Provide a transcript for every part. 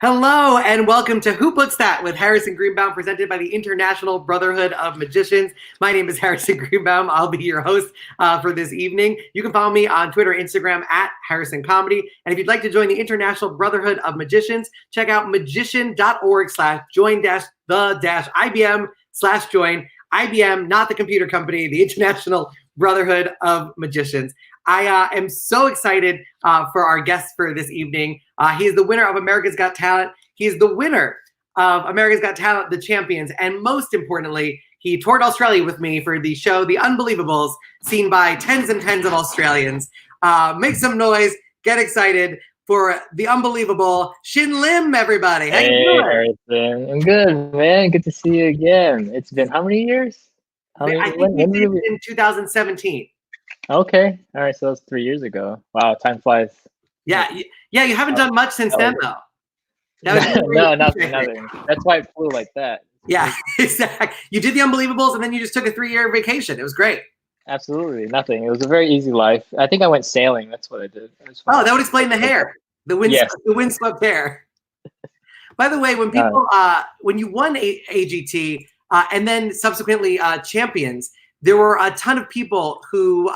Hello and welcome to Who Puts That with Harrison Greenbaum, presented by the International Brotherhood of Magicians. My name is Harrison Greenbaum. I'll be your host for this evening. You can follow me on Twitter, Instagram at Harrison Comedy. And if you'd like to join the International Brotherhood of Magicians, check out magician.org/join-the-IBM/join. IBM, not the computer company, the International Brotherhood of Magicians. I am so excited for our guest for this evening. He is the winner of America's Got Talent. He is the winner of America's Got Talent, the Champions. And most importantly, he toured Australia with me for the show, The Unbelievables, seen by tens and tens of Australians. Make some noise, get excited for the unbelievable Shin Lim, everybody. How you doing? Harrison. I'm good, man. Good to see you again. It's been how many years? I think we did it in 2017. Okay. All right. So that's 3 years ago. Wow. Time flies. Yeah. You haven't done much since then, though. No, nothing. That's why it flew like that. Yeah, exactly. You did The Unbelievables, and then you just took a 3-year vacation. It was great. Absolutely. Nothing. It was a very easy life. I think I went sailing. That's what I did. Oh, that would explain the hair. The windswept hair. By the way, when people, when you won AGT and then subsequently Champions, there were a ton of people who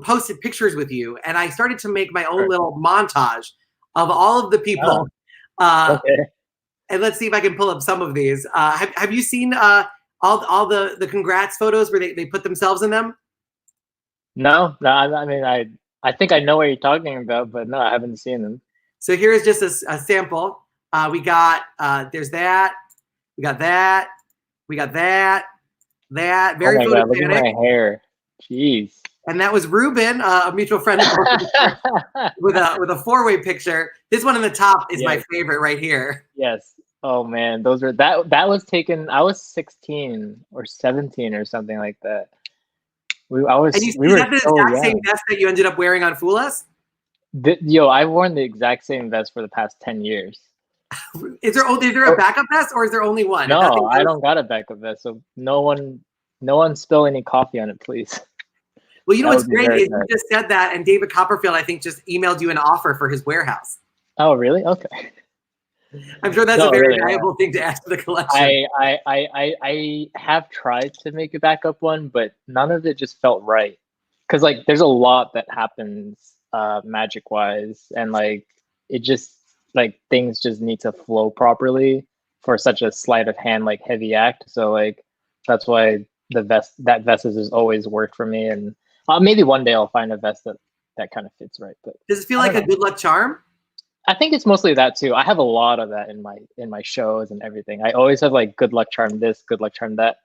posted pictures with you, and I started to make my own little montage of all of the people. Okay. And let's see if I can pull up some of these. Have you seen all the congrats photos where they put themselves in them? No. I mean, I think I know what you're talking about, but no, I haven't seen them. So here is just a sample. We got there's that. We got that. We got that. That very photogenic. God, look at my hair. Jeez. And that was Ruben, a mutual friend of ours, with a 4-way picture. This one in the top is my favorite right here. Yes. Oh man, those were that was taken. I was 16 or 17 or something like that. We were the exact same vest that you ended up wearing on Fool Us? I've worn the exact same vest for the past 10 years. Is there a backup vest, or is there only one? No, I don't got a backup vest, so no one spill any coffee on it, please. Well, you know what's great is you just said that, and David Copperfield, I think, just emailed you an offer for his warehouse. Oh, really? Okay. I'm sure that's a very valuable thing to add to the collection. I have tried to make a backup one, but none of it just felt right. Because like there's a lot that happens magic wise, and like it just like things just need to flow properly for such a sleight of hand like heavy act. So like that's why that vest has always worked for me, and maybe one day I'll find a vest that kind of fits right. But does it feel like a good luck charm? I think it's mostly that too. I have a lot of that in my shows and everything. I always have like good luck charm this, good luck charm that.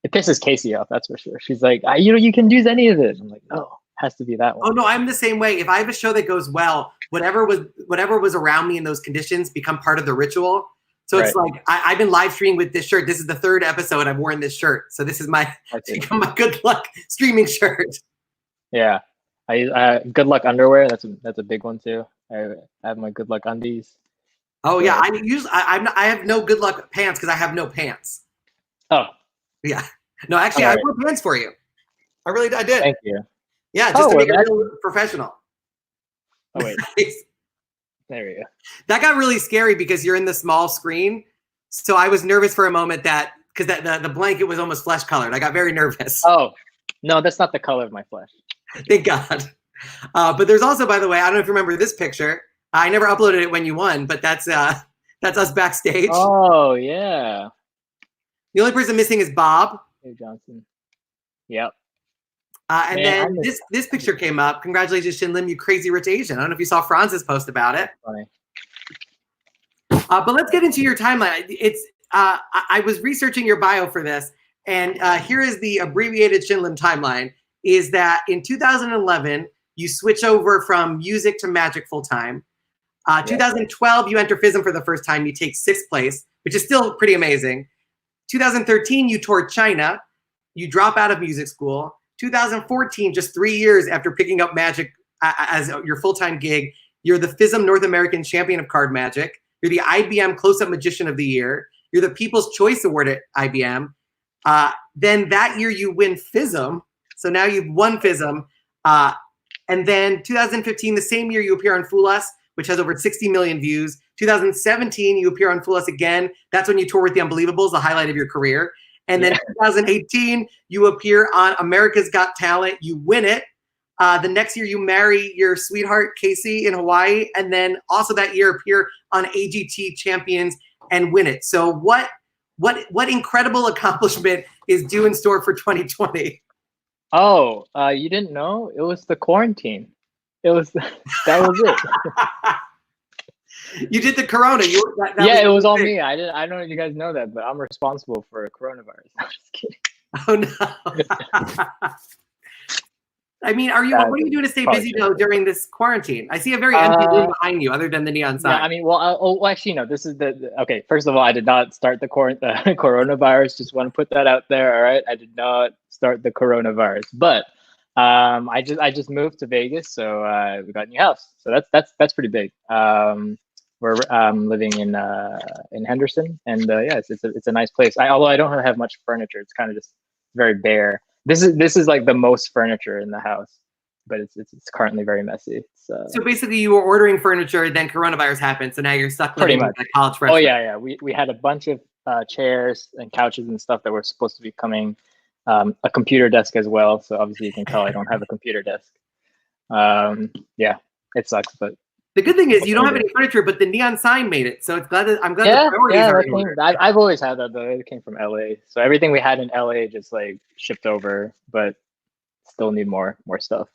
It pisses Casey off, that's for sure. She's like, you can use any of it. I'm like, no, it has to be that one. Oh no, I'm the same way. If I have a show that goes well, whatever was around me in those conditions become part of the ritual. So it's like I've been live streaming with this shirt. This is the 3rd episode I've worn this shirt. So this is my good luck streaming shirt. Yeah, I good luck underwear. That's a big one too. I have my good luck undies. Oh yeah, I have no good luck pants because I have no pants. Oh yeah, no, actually I wore pants for you. I did. Thank you. Yeah, just to make it real professional. Oh wait. There we go. That got really scary because you're in the small screen. So I was nervous for a moment because the blanket was almost flesh colored. I got very nervous. Oh, no, that's not the color of my flesh. Thank God. But there's also, by the way, I don't know if you remember this picture. I never uploaded it when you won, but that's us backstage. Oh, yeah. The only person missing is Bob. Hey, Johnson. Yep. And then this picture came up. Congratulations, Shin Lim, you crazy rich Asian. I don't know if you saw Franz's post about it. Funny. But let's get into your timeline. I was researching your bio for this, and here is the abbreviated Shin Lim timeline. Is that in 2011, you switch over from music to magic full time. 2012, you enter FISM for the first time. You take 6th place, which is still pretty amazing. 2013, you toured China. You drop out of music school. 2014, just 3 years after picking up magic as your full-time gig, you're the FISM North American Champion of Card Magic. You're the IBM Close-Up Magician of the Year. You're the People's Choice Award at IBM. Then that year you win FISM. So now you've won FISM. And then 2015, the same year you appear on Fool Us, which has over 60 million views. 2017, you appear on Fool Us again. That's when you tour with the Unbelievables, the highlight of your career. And then 2018, you appear on America's Got Talent. You win it. The next year, you marry your sweetheart, Casey, in Hawaii. And then also that year, appear on AGT Champions and win it. So what incredible accomplishment is due in store for 2020? Oh, you didn't know? It was the quarantine. It was that was it. You did the Corona. It was all me. I don't know if you guys know that, but I'm responsible for coronavirus. I'm just kidding. Oh no. I mean, what are you doing to stay busy though during this quarantine? I see a very empty room behind you, other than the neon sign. Yeah, I mean, well, actually, no. This is okay. First of all, I did not start the coronavirus. Just want to put that out there. All right, I did not start the coronavirus, but I just moved to Vegas, so we got a new house. So that's pretty big. We're living in Henderson, and yeah, it's a nice place. Although I don't have much furniture, it's kind of just very bare. This is like the most furniture in the house, but it's currently very messy. So basically, you were ordering furniture, then coronavirus happened, so now you're stuck living with a college freshman. Oh yeah. We had a bunch of chairs and couches and stuff that were supposed to be coming. A computer desk as well. So obviously you can tell I don't have a computer desk. Yeah, it sucks, but the good thing is you don't have any furniture, but the neon sign made it. So I'm glad the priorities are in order. I've always had that though. It came from LA. So everything we had in LA just like shipped over, but still need more stuff.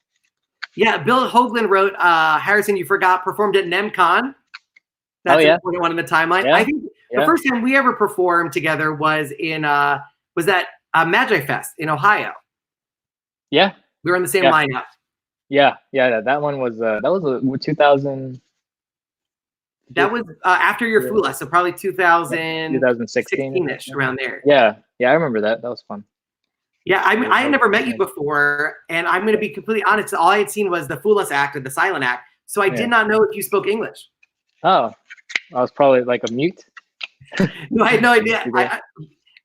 Yeah, Bill Hoagland wrote, Harrison, you forgot, performed at NemCon. That's an important one in the timeline. Yeah. I think the first time we ever performed together was in was that Magi Fest in Ohio. Yeah. We were in the same lineup. Yeah. That one was 2000. That was after your Fool Us, so probably 2016-ish, around there. Yeah, I remember that. That was fun. Yeah, I mean, I had never met you before, and I'm going to be completely honest. All I had seen was the Fool Us act or the silent act, so I did not know if you spoke English. Oh, I was probably like a mute. No, I had no idea.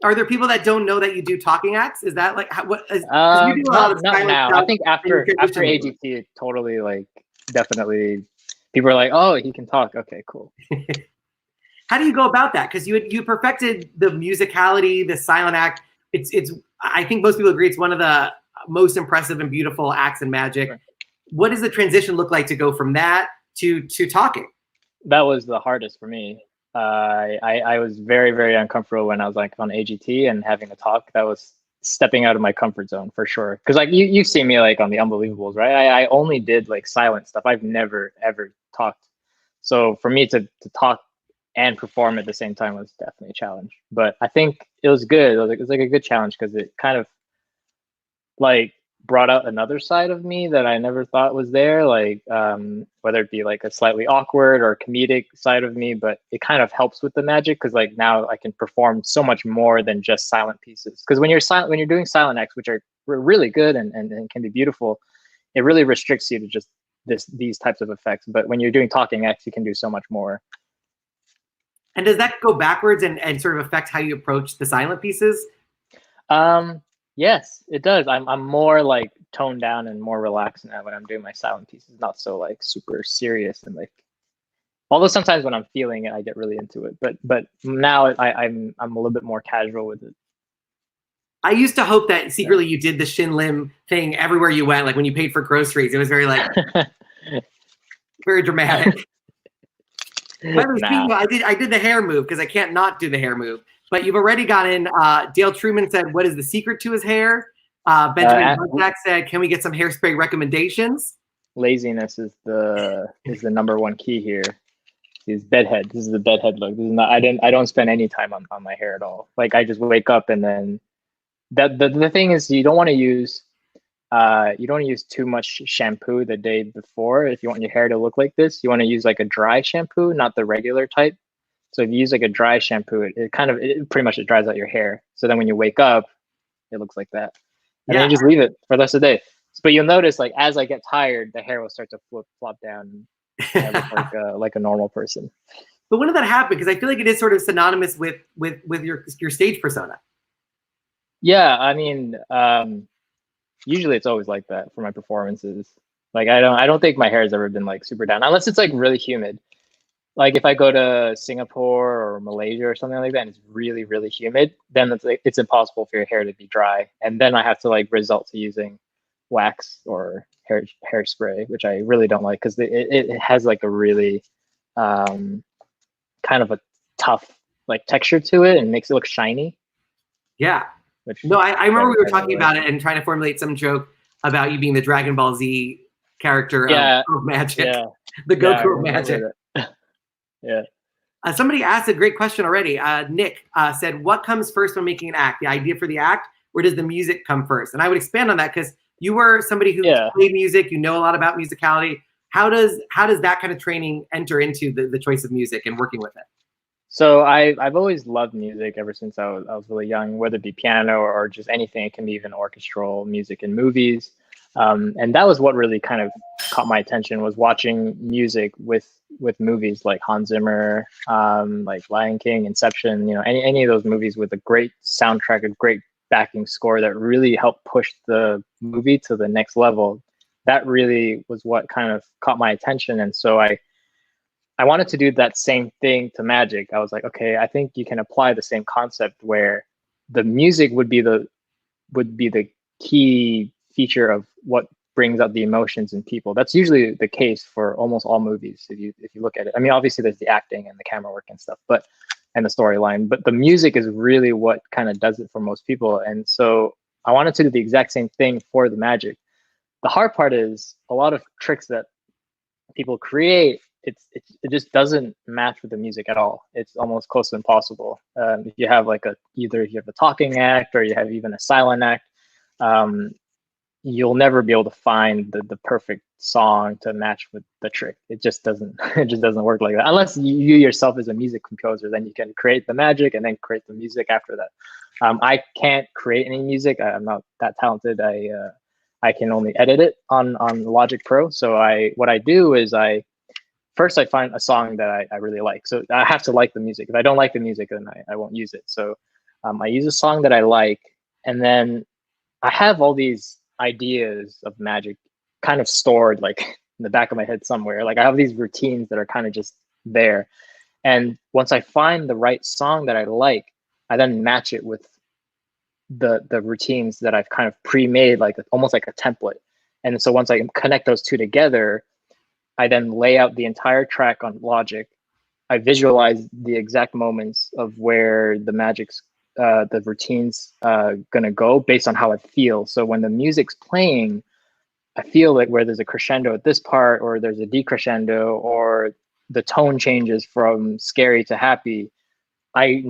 Are there people that don't know that you do talking acts? Is that like what? You do a lot of not now. I think after AGT, it totally like definitely people are like, oh, he can talk. Okay, cool. How do you go about that? Because you perfected the musicality, the silent act. It's. I think most people agree it's one of the most impressive and beautiful acts in magic. Right. What does the transition look like to go from that to talking? That was the hardest for me. I was very, very uncomfortable when I was like on AGT and having to talk. That was stepping out of my comfort zone for sure. Because like you've seen me like on the Unbelievables, right? I only did like silent stuff. I've never ever talked. So for me to talk and perform at the same time was definitely a challenge. But I think it was good. It was like a good challenge because it kind of like brought out another side of me that I never thought was there, like whether it be like a slightly awkward or comedic side of me, but it kind of helps with the magic because like now I can perform so much more than just silent pieces. Because when you're doing silent acts, which are really good and can be beautiful, it really restricts you to just these types of effects. But when you're doing talking acts, you can do so much more. And does that go backwards and sort of affect how you approach the silent pieces? Yes, it does. I'm more like toned down and more relaxed now when I'm doing my silent pieces, not so like super serious and like. Although sometimes when I'm feeling it, I get really into it. But now I'm a little bit more casual with it. I used to hope that secretly you did the Shin Lim thing everywhere you went, like when you paid for groceries. It was very like very dramatic. By the way, I did the hair move because I can't not do the hair move. But you've already gotten, Dale Truman said, what is the secret to his hair? Benjamin Buzak said, can we get some hairspray recommendations? Laziness is the number one key here. Is bedhead. This is the bedhead look. This is not, I don't spend any time on my hair at all. Like I just wake up and then the thing is you don't want to use too much shampoo the day before. If you want your hair to look like this, you want to use like a dry shampoo, not the regular type. So if you use like a dry shampoo, it pretty much dries out your hair. So then when you wake up, it looks like that. And then you just leave it for the rest of the day. But you'll notice like as I get tired, the hair will start to flop down and look like a normal person. But when did that happen? Because I feel like it is sort of synonymous with your stage persona. Yeah, I mean, usually it's always like that for my performances. Like I don't think my hair has ever been like super down unless it's like really humid. Like if I go to Singapore or Malaysia or something like that, and it's really, really humid, then it's like, it's impossible for your hair to be dry. And then I have to like resort to using wax or hairspray, which I really don't like because it has like a really kind of a tough like texture to it and makes it look shiny. Yeah. Which No, I remember we were talking really about it and trying to formulate some joke about you being the Dragon Ball Z character of magic, the Goku of magic. Yeah. Somebody asked a great question already. Nick said, what comes first when making an act? The idea for the act, or does the music come first? And I would expand on that because you were somebody who played music, you know a lot about musicality. How does that kind of training enter into the choice of music and working with it? So I've always loved music ever since I was really young, whether it be piano or just anything. It can be even orchestral music in movies. And that was what really kind of caught my attention, was watching music with movies like Hans Zimmer, like Lion King, Inception, you know, any of those movies with a great soundtrack, a great backing score that really helped push the movie to the next level. That really was what kind of caught my attention. And so I wanted to do that same thing to magic. I was like, okay, I think you can apply the same concept where the music would be the key feature of what brings out the emotions in people. That's usually the case for almost all movies if you look at it. I mean, obviously there's the acting and the camera work and stuff, and the storyline, but the music is really what kind of does it for most people. And so I wanted to do the exact same thing for the magic. The hard part is a lot of tricks that people create, it just doesn't match with the music at all. It's almost close to impossible. If you have like either you have a talking act or you have even a silent act, you'll never be able to find the perfect song to match with the trick. It just doesn't work like that. Unless you yourself as a music composer, then you can create the magic and then create the music after that. I can't create any music. I'm not that talented. I can only edit it on Logic Pro. So what I do is first I find a song that I really like. So I have to like the music. If I don't like the music, then I won't use it. So I use a song that I like, and then I have all these ideas of magic kind of stored like in the back of my head somewhere. Like I have these routines that are kind of just there. And once I find the right song that I like, I then match it with the routines that I've kind of pre-made, like almost like a template. And so once I connect those two together, I then lay out the entire track on Logic. I visualize the exact moments of where the magic's the routine's gonna go based on how I feel. So when the music's playing, I feel like where there's a crescendo at this part, or there's a decrescendo, or the tone changes from scary to happy. I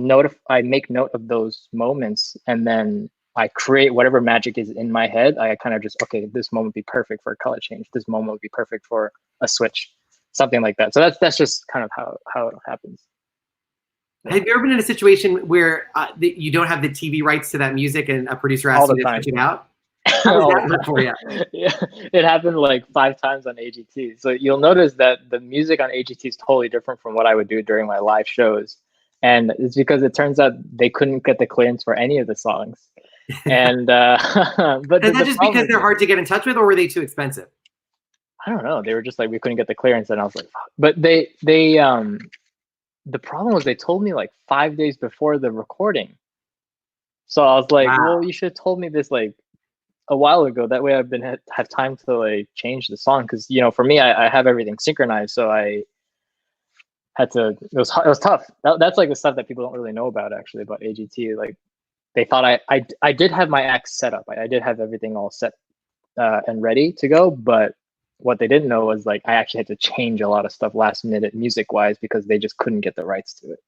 make note of those moments, and then I create whatever magic is in my head. I kind of just, okay, this moment would be perfect for a color change. This moment would be perfect for a switch, something like that. So that's just kind of how it happens. Have you ever been in a situation where you don't have the TV rights to that music and a producer asks you to switch it out? How does that work for you? Yeah, it happened like 5 times on AGT. So you'll notice that the music on AGT is totally different from what I would do during my live shows. And it's because it turns out they couldn't get the clearance for any of the songs. And but is that just because they're hard to get in touch with, or were they too expensive? I don't know. They were just like, we couldn't get the clearance, and I was like, fuck. But the problem was they told me like 5 days before the recording. So I was like, wow. Well, you should have told me this like a while ago. That way I've have time to like change the song. Cause you know, for me, I have everything synchronized. So I had to, it was tough. That's like the stuff that people don't really know about actually about AGT. Like they thought I did have my acts set up. I did have everything all set and ready to go. But what they didn't know was like I actually had to change a lot of stuff last minute music wise because they just couldn't get the rights to it.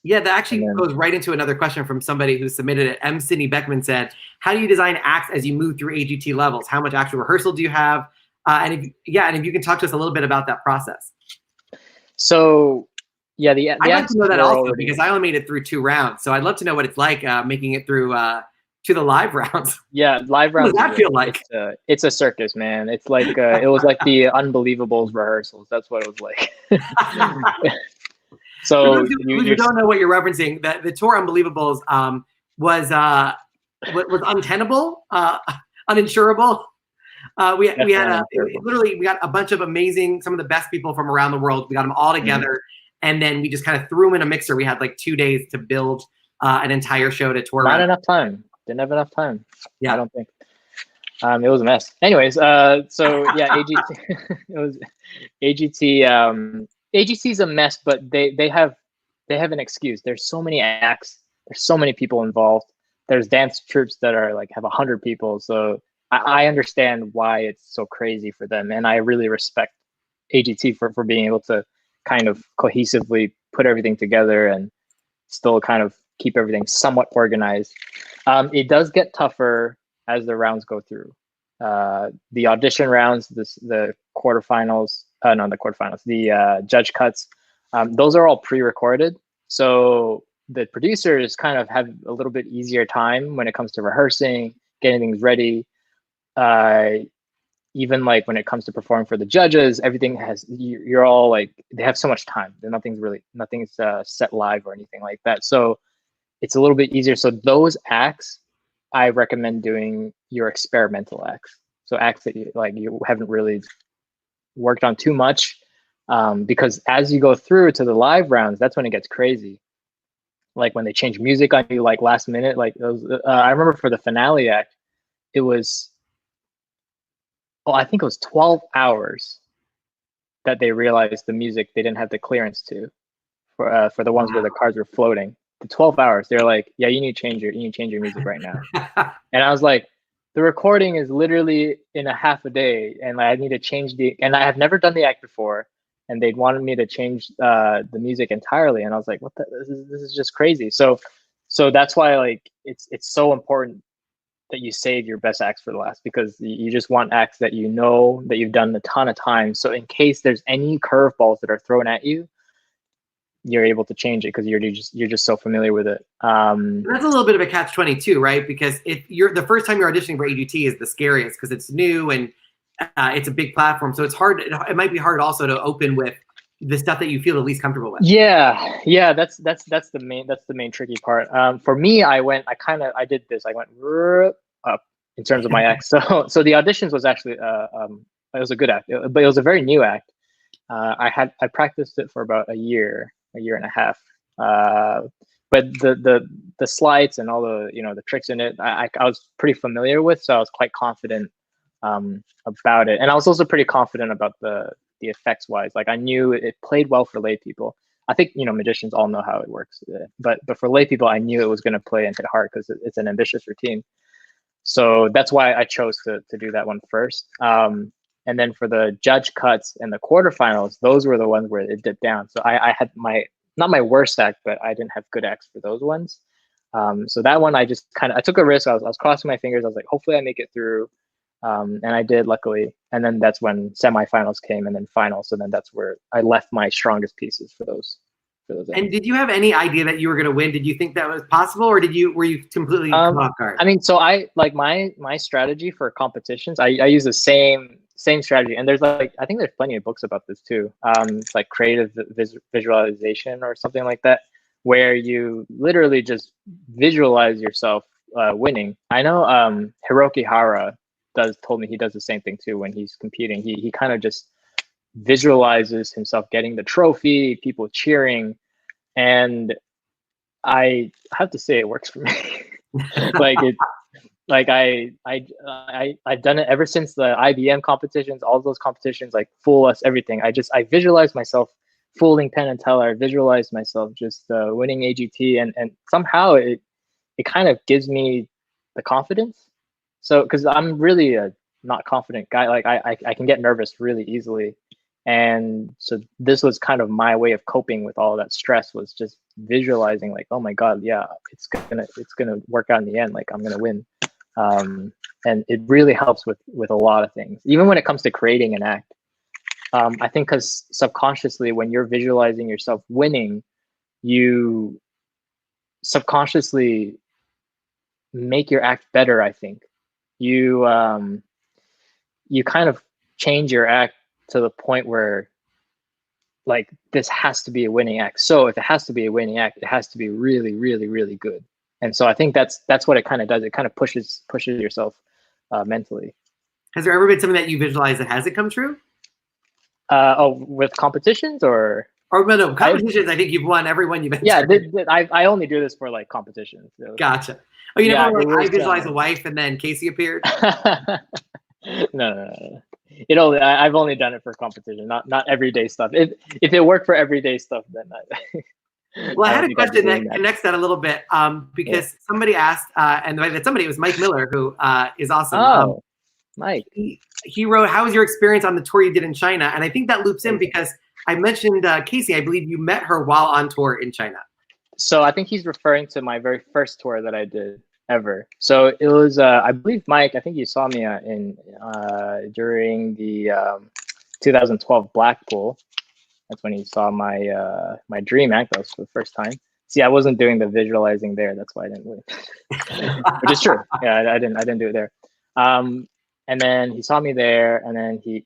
Yeah, that actually goes right into another question from somebody who submitted it. M. Sydney Beckman said, how do you design acts as you move through AGT levels? How much actual rehearsal do you have? And if you can talk to us a little bit about that process. So yeah, I'd like to know that also because I only made it through 2 rounds. So I'd love to know what it's like making it through to the live rounds. Yeah, live rounds. What does that feel like? It's a circus, man. It's like it was like the Unbelievables rehearsals. That's what it was like. So you don't know what you're referencing. The tour Unbelievables was untenable, uninsurable. We got a bunch of amazing, some of the best people from around the world. We got them all together, and then we just kind of threw them in a mixer. We had like 2 days to build an entire show to tour. Not enough time. Didn't have enough time. Yeah, I don't think. It was a mess. Anyways, so yeah, AGT. It was AGT. AGT's a mess, but they have an excuse. There's so many acts. There's so many people involved. There's dance troops that are like have 100 people. So I understand why it's so crazy for them, and I really respect AGT for being able to kind of cohesively put everything together and still kind of keep everything somewhat organized. It does get tougher as the rounds go through. The audition rounds, the quarterfinals, the judge cuts, those are all pre-recorded. So the producers kind of have a little bit easier time when it comes to rehearsing, getting things ready. Even like when it comes to performing for the judges, everything you're all like, they have so much time. Nothing's set live or anything like that. So it's a little bit easier. So those acts, I recommend doing your experimental acts. So acts that you haven't really worked on too much, because as you go through to the live rounds, that's when it gets crazy. Like when they change music on you, like last minute, like those, I remember for the finale act, it was, I think it was 12 hours that they realized the music they didn't have the clearance to for the ones where the cards were floating. The 12 hours, they're like, yeah, you need to change your music right now. And I was like, the recording is literally in a half a day, and I need to change and I have never done the act before, and they'd wanted me to change the music entirely, and I was like, what this is just crazy. So that's why like it's so important that you save your best acts for the last, because you just want acts that you know that you've done a ton of times. So in case there's any curveballs that are thrown at you, you're able to change it because you're just so familiar with it. That's a little bit of a catch-22, right? Because if you're the first time you're auditioning for AGT is the scariest because it's new and it's a big platform, so it's hard. It might be hard also to open with the stuff that you feel the least comfortable with. Yeah, that's the main tricky part. For me, I did this. I went up in terms of my act. So the auditions was actually it was a good act, but it was a very new act. I practiced it for about a year and a half. But the slides and all the the tricks in it, I was pretty familiar with, so I was quite confident about it, and I was also pretty confident about the effects wise. Like I knew it played well for lay people. I think magicians all know how it works, but for lay people, I knew it was going to play and hit hard because it's an ambitious routine. So that's why I chose to do that one first. And then for the judge cuts and the quarterfinals, those were the ones where it dipped down. So I had not my worst act, but I didn't have good acts for those ones. So that one, I took a risk. I was crossing my fingers. I was like, hopefully I make it through. And I did, luckily. And then that's when semifinals came and then finals. So then that's where I left my strongest pieces for those. And did you have any idea that you were going to win? Did you think that was possible, or were you completely caught off guard? I mean, so I like my strategy for competitions. I use the same strategy, and there's I think there's plenty of books about this too. It's like creative visualization or something like that, where you literally just visualize yourself winning. I know Hiroki Hara told me he does the same thing too when he's competing. He kind of just visualizes himself getting the trophy, people cheering, and I have to say it works for me. I've done it ever since the IBM competitions, all those competitions, like Fool Us, everything. I visualized myself fooling Penn and Teller. I visualized myself just winning AGT, and somehow it kind of gives me the confidence. So because I'm really a not confident guy, like I can get nervous really easily. And so this was kind of my way of coping with all that stress, was just visualizing like, oh my God, yeah, it's gonna work out in the end. Like I'm gonna win. And it really helps with a lot of things, even when it comes to creating an act. I think because subconsciously, when you're visualizing yourself winning, you subconsciously make your act better. I think you kind of change your act to the point where like this has to be a winning act. So if it has to be a winning act, it has to be really, really, really good. And so I think that's what it kind of does. It kind of pushes yourself mentally. Has there ever been something that you visualize that hasn't come true? Oh, with competitions or? Or no, competitions. I think you've won every one you've been Yeah, to. I only do this for like competitions. So. Gotcha. Oh, you Yeah, never it like I was. visualize a wife and then Casey appeared. No. I've only done it for competition, not everyday stuff. If it worked for everyday stuff, then Well, I I had don't a think I'd be question doing that that. connects that a little bit because somebody asked, and by that somebody, it was Mike Miller, who is awesome. Oh, Mike. He wrote, "How was your experience on the tour you did in China?" And I think that loops in because I mentioned Casey. I believe you met her while on tour in China. So I think he's referring to my very first tour that I did ever. So it was, I believe, Mike. I think you saw me during the 2012 Blackpool. That's when he saw my my Dream Act. That was for the first time. See, I wasn't doing the visualizing there. That's why I didn't win. Which is true. Yeah, I didn't do it there. And then he saw me there, and then he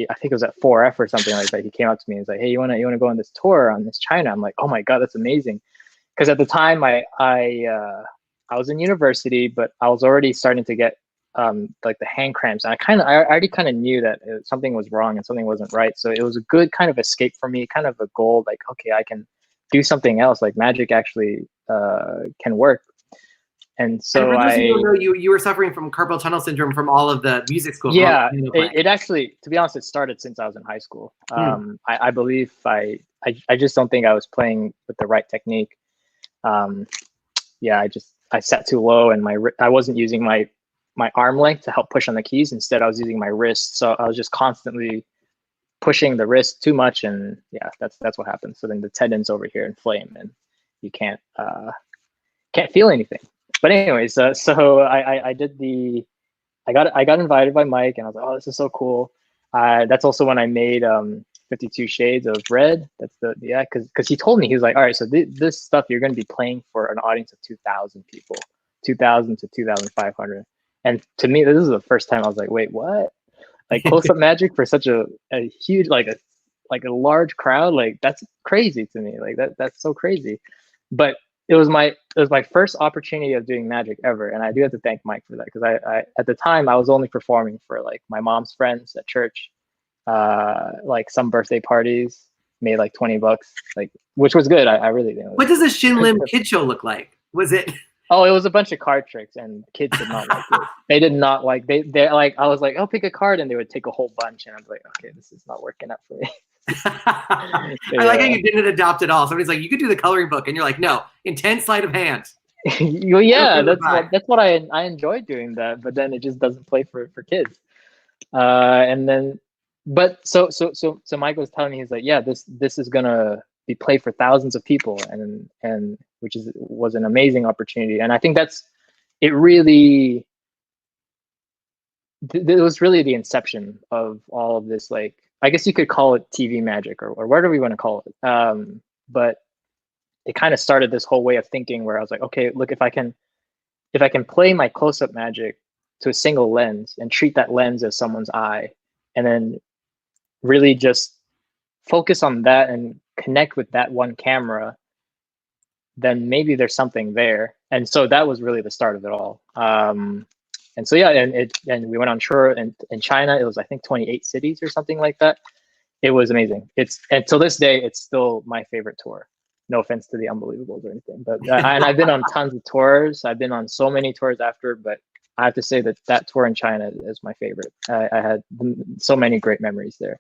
I think it was at 4F or something like that. He came up to me and was like, "Hey, you wanna go on this tour on this China?" I'm like, "Oh my god, that's amazing!" Because at the time I was in university, but I was already starting to get like the hand cramps, and I already kind of knew that something was wrong and something wasn't right. So it was a good kind of escape for me, kind of a goal, like, okay, I can do something else. Like magic actually can work. And so for those who don't know, you were suffering from carpal tunnel syndrome from all of the music school. Yeah, it actually, to be honest, it started since I was in high school. I believe I just don't think I was playing with the right technique. Yeah, I sat too low, and I wasn't using my arm length to help push on the keys. Instead, I was using my wrist, so I was just constantly pushing the wrist too much, and yeah, that's what happened. So then the tendons over here inflame, and you can't feel anything. But anyways, so I did I got invited by Mike, and I was like, oh, this is so cool. That's also when I made 52 Shades of Red. That's because he told me, he was like, all right, so this stuff you're going to be playing for an audience of 2,000 people, 2,000 to 2,500. And to me, this is the first time I was like, wait, what? Like close-up magic for such a huge, like a large crowd, like that's crazy to me. Like that's so crazy. But it was my first opportunity of doing magic ever, and I do have to thank Mike for that, because I at the time I was only performing for like my mom's friends at church, like some birthday parties, made like $20, like, which was good. I really didn't. What does a Shin Lim kid show look like? Was it? Oh, it was a bunch of card tricks, and kids did not like it. They did not like. They're like, I was like, oh, pick a card, and they would take a whole bunch, and I was like, okay, this is not working out for me. I like how you didn't adopt it all. Somebody's like, you could do the coloring book, and you're like, no, intense sleight of hand. Well, yeah, that's what I enjoy doing that, but then it just doesn't play for kids. And then, but so Mike was telling me, he's like, yeah, this is gonna be played for thousands of people, and which was an amazing opportunity. And I think it really, it was really the inception of all of this. Like, I guess you could call it TV magic, or whatever we want to call it. But it kind of started this whole way of thinking where I was like, okay, look, if I can play my close-up magic to a single lens and treat that lens as someone's eye, and then really just focus on that and connect with that one camera, then maybe there's something there. And so that was really the start of it all. And so, yeah, and we went on tour in China. It was, I think, 28 cities or something like that. It was amazing. And till this day, it's still my favorite tour. No offense to the Unbelievables or anything, but and I've been on tons of tours. I've been on so many tours after, but I have to say that tour in China is my favorite. I had so many great memories there.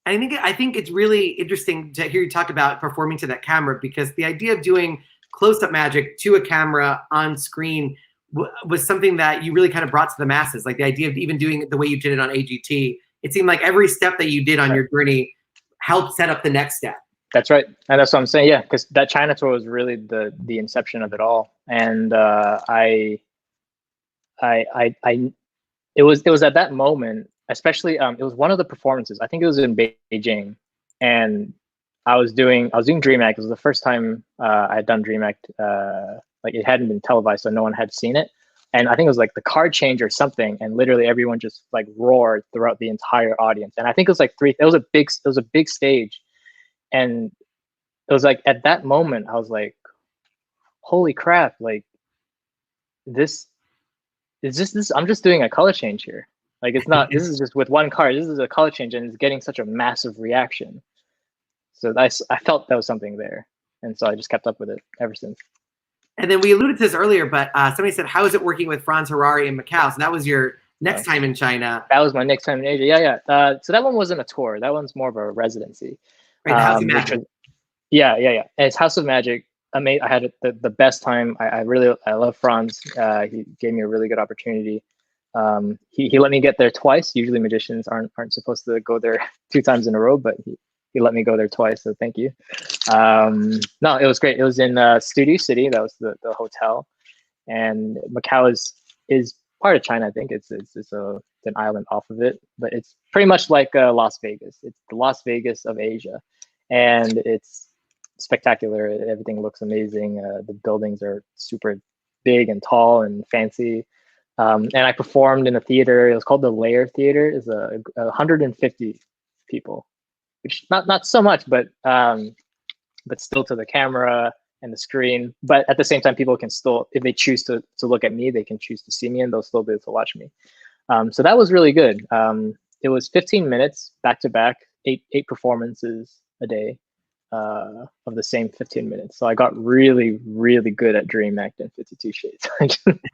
I think it's really interesting to hear you talk about performing to that camera, because the idea of doing close-up magic to a camera on screen was something that you really kind of brought to the masses. Like the idea of even doing it the way you did it on AGT, it seemed like every step that you did on your journey helped set up the next step. That's right, and that's what I'm saying. Yeah, because that China tour was really the inception of it all, and it was at that moment, especially it was one of the performances. I think it was in Beijing, and I was doing Dream Act. It was the first time I had done Dream Act. Like, it hadn't been televised, so no one had seen it. And I think it was like the card change or something, and literally everyone just like roared throughout the entire audience. And I think it was like it was a big stage, and it was like at that moment I was like, holy crap! Like, this is this. I'm just doing a color change here. Like, it's not. This is just with one card. This is a color change, and it's getting such a massive reaction. So I felt that was something there, and so I just kept up with it ever since. And then we alluded to this earlier, but somebody said, how is it working with FRANZ HARARY in Macau? So that was your next time in China. That was my next time in Asia. Yeah. So that one wasn't a tour. That one's more of a residency. Right, the House of Magic. Yeah. And it's House of Magic. I had the best time. I love Franz. He gave me a really good opportunity. He let me get there twice. Usually magicians aren't supposed to go there 2 times in a row, but he let me go there twice, so thank you. No, it was great. It was in Studio City. That was the hotel, and Macau is part of China. I think it's an island off of it, but it's pretty much like Las Vegas. It's the Las Vegas of Asia, and it's spectacular. Everything looks amazing. The buildings are super big and tall and fancy. And I performed in a theater. It was called the Layer Theater. It's 150 people, which not so much, but still to the camera and the screen. But at the same time, people can still, if they choose to look at me, they can choose to see me, and they'll still be able to watch me. So that was really good. It was 15 minutes back to back, eight performances a day of the same 15 minutes. So I got really, really good at Dream Act and 52 Shades.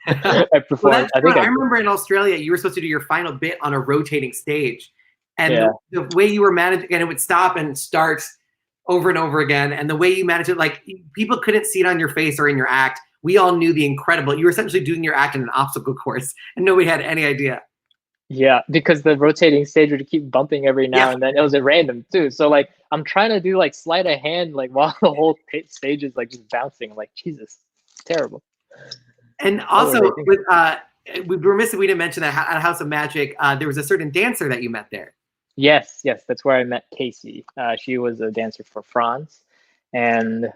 I performed. Well, I remember in Australia, you were supposed to do your final bit on a rotating stage. And the way you were managing, and it would stop and start over and over again. And the way you managed it, like, people couldn't see it on your face or in your act. We all knew the incredible, you were essentially doing your act in an obstacle course, and nobody had any idea. Yeah, because the rotating stage would keep bumping every now and then. It was at random too. So like, I'm trying to do like sleight of hand, like while the whole stage is like just bouncing. I'm like, Jesus, it's terrible. And also, we were missing, we didn't mention that at House of Magic, there was a certain dancer that you met there. Yes, that's where I met Casey. She was a dancer for Franz, and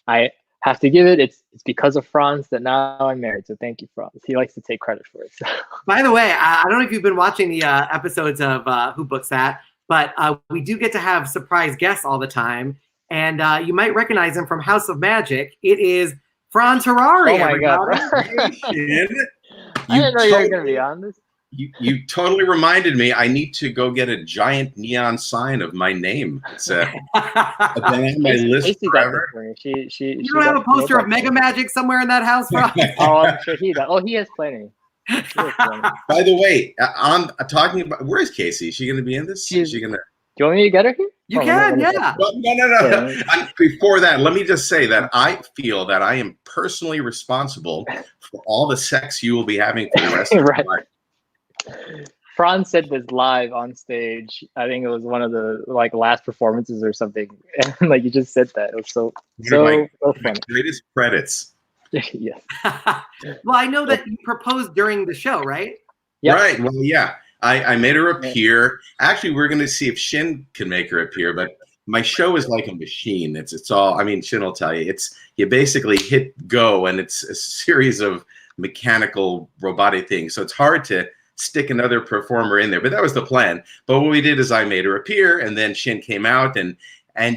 I have to give it's because of Franz that now I'm married. So thank you, Franz. He likes to take credit for it. So. By the way, I don't know if you've been watching the episodes of Who Books That, but we do get to have surprise guests all the time, and you might recognize him from House of Magic. It is FRANZ HARARY. Oh my God! I didn't know you were going to be on this. You totally reminded me. I need to go get a giant neon sign of my name. It's been on my list forever. You don't have a poster of Mega Magic somewhere in that house, bro? Oh, I'm sure he does. Oh, he has plenty. By the way, I'm talking about, where is Casey? Is she going to be in this? Is she going to? Do you want me to get her here? You can, yeah. Well, no. Before that, let me just say that I feel that I am personally responsible for all the sex you will be having for the rest of your life. Franz said this live on stage. I think it was one of the last performances or something. And like, you just said that. It was so funny. Greatest credits. Yeah. Well, I know that you proposed during the show, right? Yep. Right. Well, yeah. I made her appear. Actually, we're going to see if Shin can make her appear, but my show is like a machine. It's all, I mean, Shin will tell you. You basically hit go, and it's a series of mechanical robotic things. So it's hard to stick another performer in there, but that was the plan. But what we did is I made her appear, and then Shin came out, and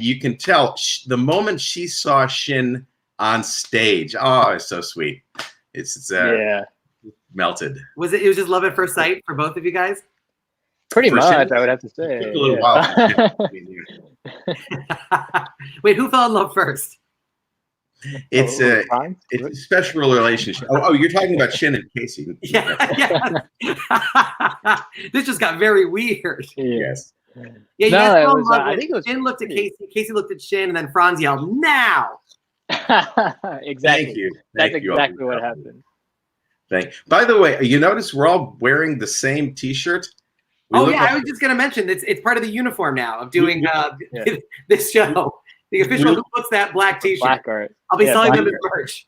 you can tell the moment she saw Shin on stage, oh, it's so sweet. It's melted. It was just love at first sight for both of you guys? Pretty much, I would have to say. It took a little while. Wait, who fell in love first? It's a special relationship. Oh, you're talking about Shin and Casey. Yeah. This just got very weird. Yes. Yeah, no, I think it was Shin looked at Casey, Casey looked at Shin, and then Franz yelled, "Now!" Exactly. Thank you. That's exactly what happened. By the way, you notice we're all wearing the same T-shirt? I was just going to mention it's part of the uniform now of doing this show. The official Who Books That black T-shirt. Black art. I'll be selling them as merch.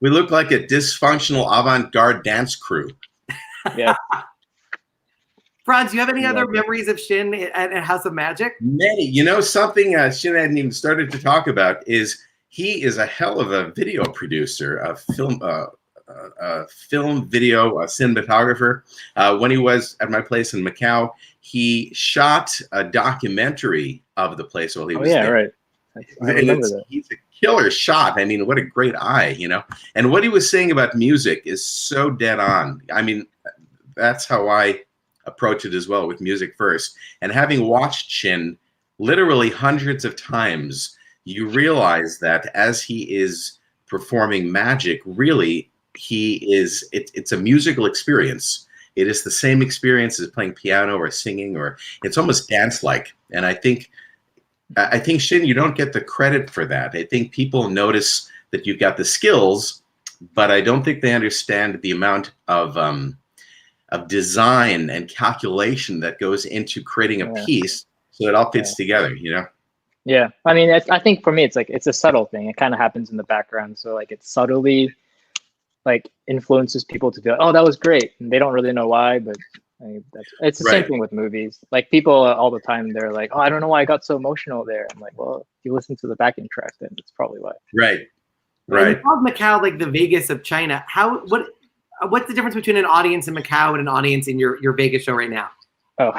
We look like a dysfunctional avant-garde dance crew. Yeah. Franz, do you have any other memories of Shin at House of Magic? Many. You know, something Shin hadn't even started to talk about is he is a hell of a video producer, a film video cinematographer. When he was at my place in Macau, he shot a documentary of the place while he was there. Right. He's a killer shot. I mean, what a great eye, you know. And what he was saying about music is so dead on. I mean, that's how I approach it as well, with music first. And having watched Shin literally hundreds of times, you realize that as he is performing magic, really, it's a musical experience. It is the same experience as playing piano or singing, or it's almost dance-like. And I think, Shin, you don't get the credit for that. I think people notice that you've got the skills, but I don't think they understand the amount of design and calculation that goes into creating a piece so it all fits together, you know? Yeah, I mean, I think for me, it's like, it's a subtle thing. It kind of happens in the background. So like, it subtly like influences people to feel, oh, that was great. And they don't really know why, but it's the same thing with movies. Like people all the time, they're like, oh, I don't know why I got so emotional there. I'm like, well, if you listen to the backing track, then it's probably why. Right. You called Macau like the Vegas of China. What's the difference between an audience in Macau and an audience in your Vegas show right now? Oh,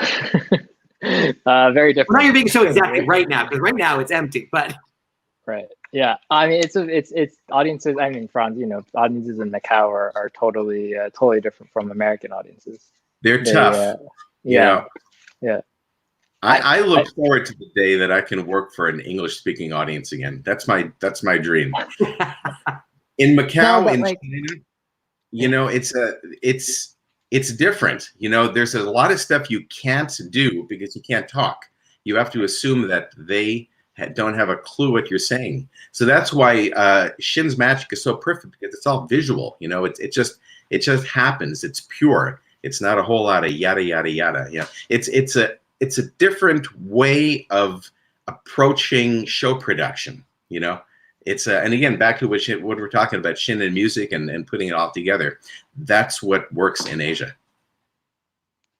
very different. Well, not your Vegas show exactly right now, because right now it's empty. But right, yeah. I mean, it's audiences. I mean, Franz, you know, audiences in Macau are totally different from American audiences. They're tough. Yeah. I look forward to the day that I can work for an English-speaking audience again. That's my dream. In Macau, in China, you know, it's different. You know, there's a lot of stuff you can't do because you can't talk. You have to assume that they don't have a clue what you're saying. So that's why Shin's magic is so perfect, because it's all visual. You know, it just happens. It's pure. It's not a whole lot of yada yada yada. Yeah, it's a different way of approaching show production. You know, and again, back to what we're talking about, Shin and music and putting it all together. That's what works in Asia.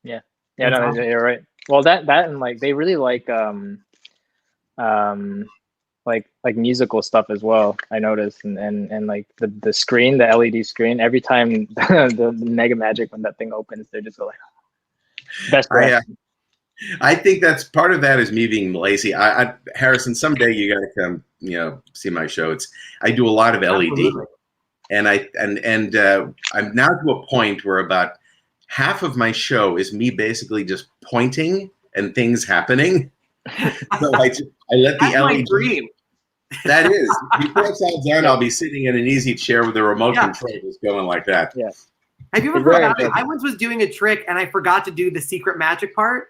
Yeah, no, you're right. Well, that and like they really like musical stuff as well. I noticed, and like the screen, the LED screen. Every time the Mega Magic, when that thing opens, they're just like best breath. I think that's part of that is me being lazy. Harrison, someday you got to come, you know, see my show. I do a lot of LED, absolutely. And I'm now to a point where about half of my show is me basically just pointing and things happening. So I let the LED. My dream. That is. Before it's all done, I'll be sitting in an easy chair with a remote control just going like that. Yeah. Have you ever forgot? I once was doing a trick and I forgot to do the secret magic part.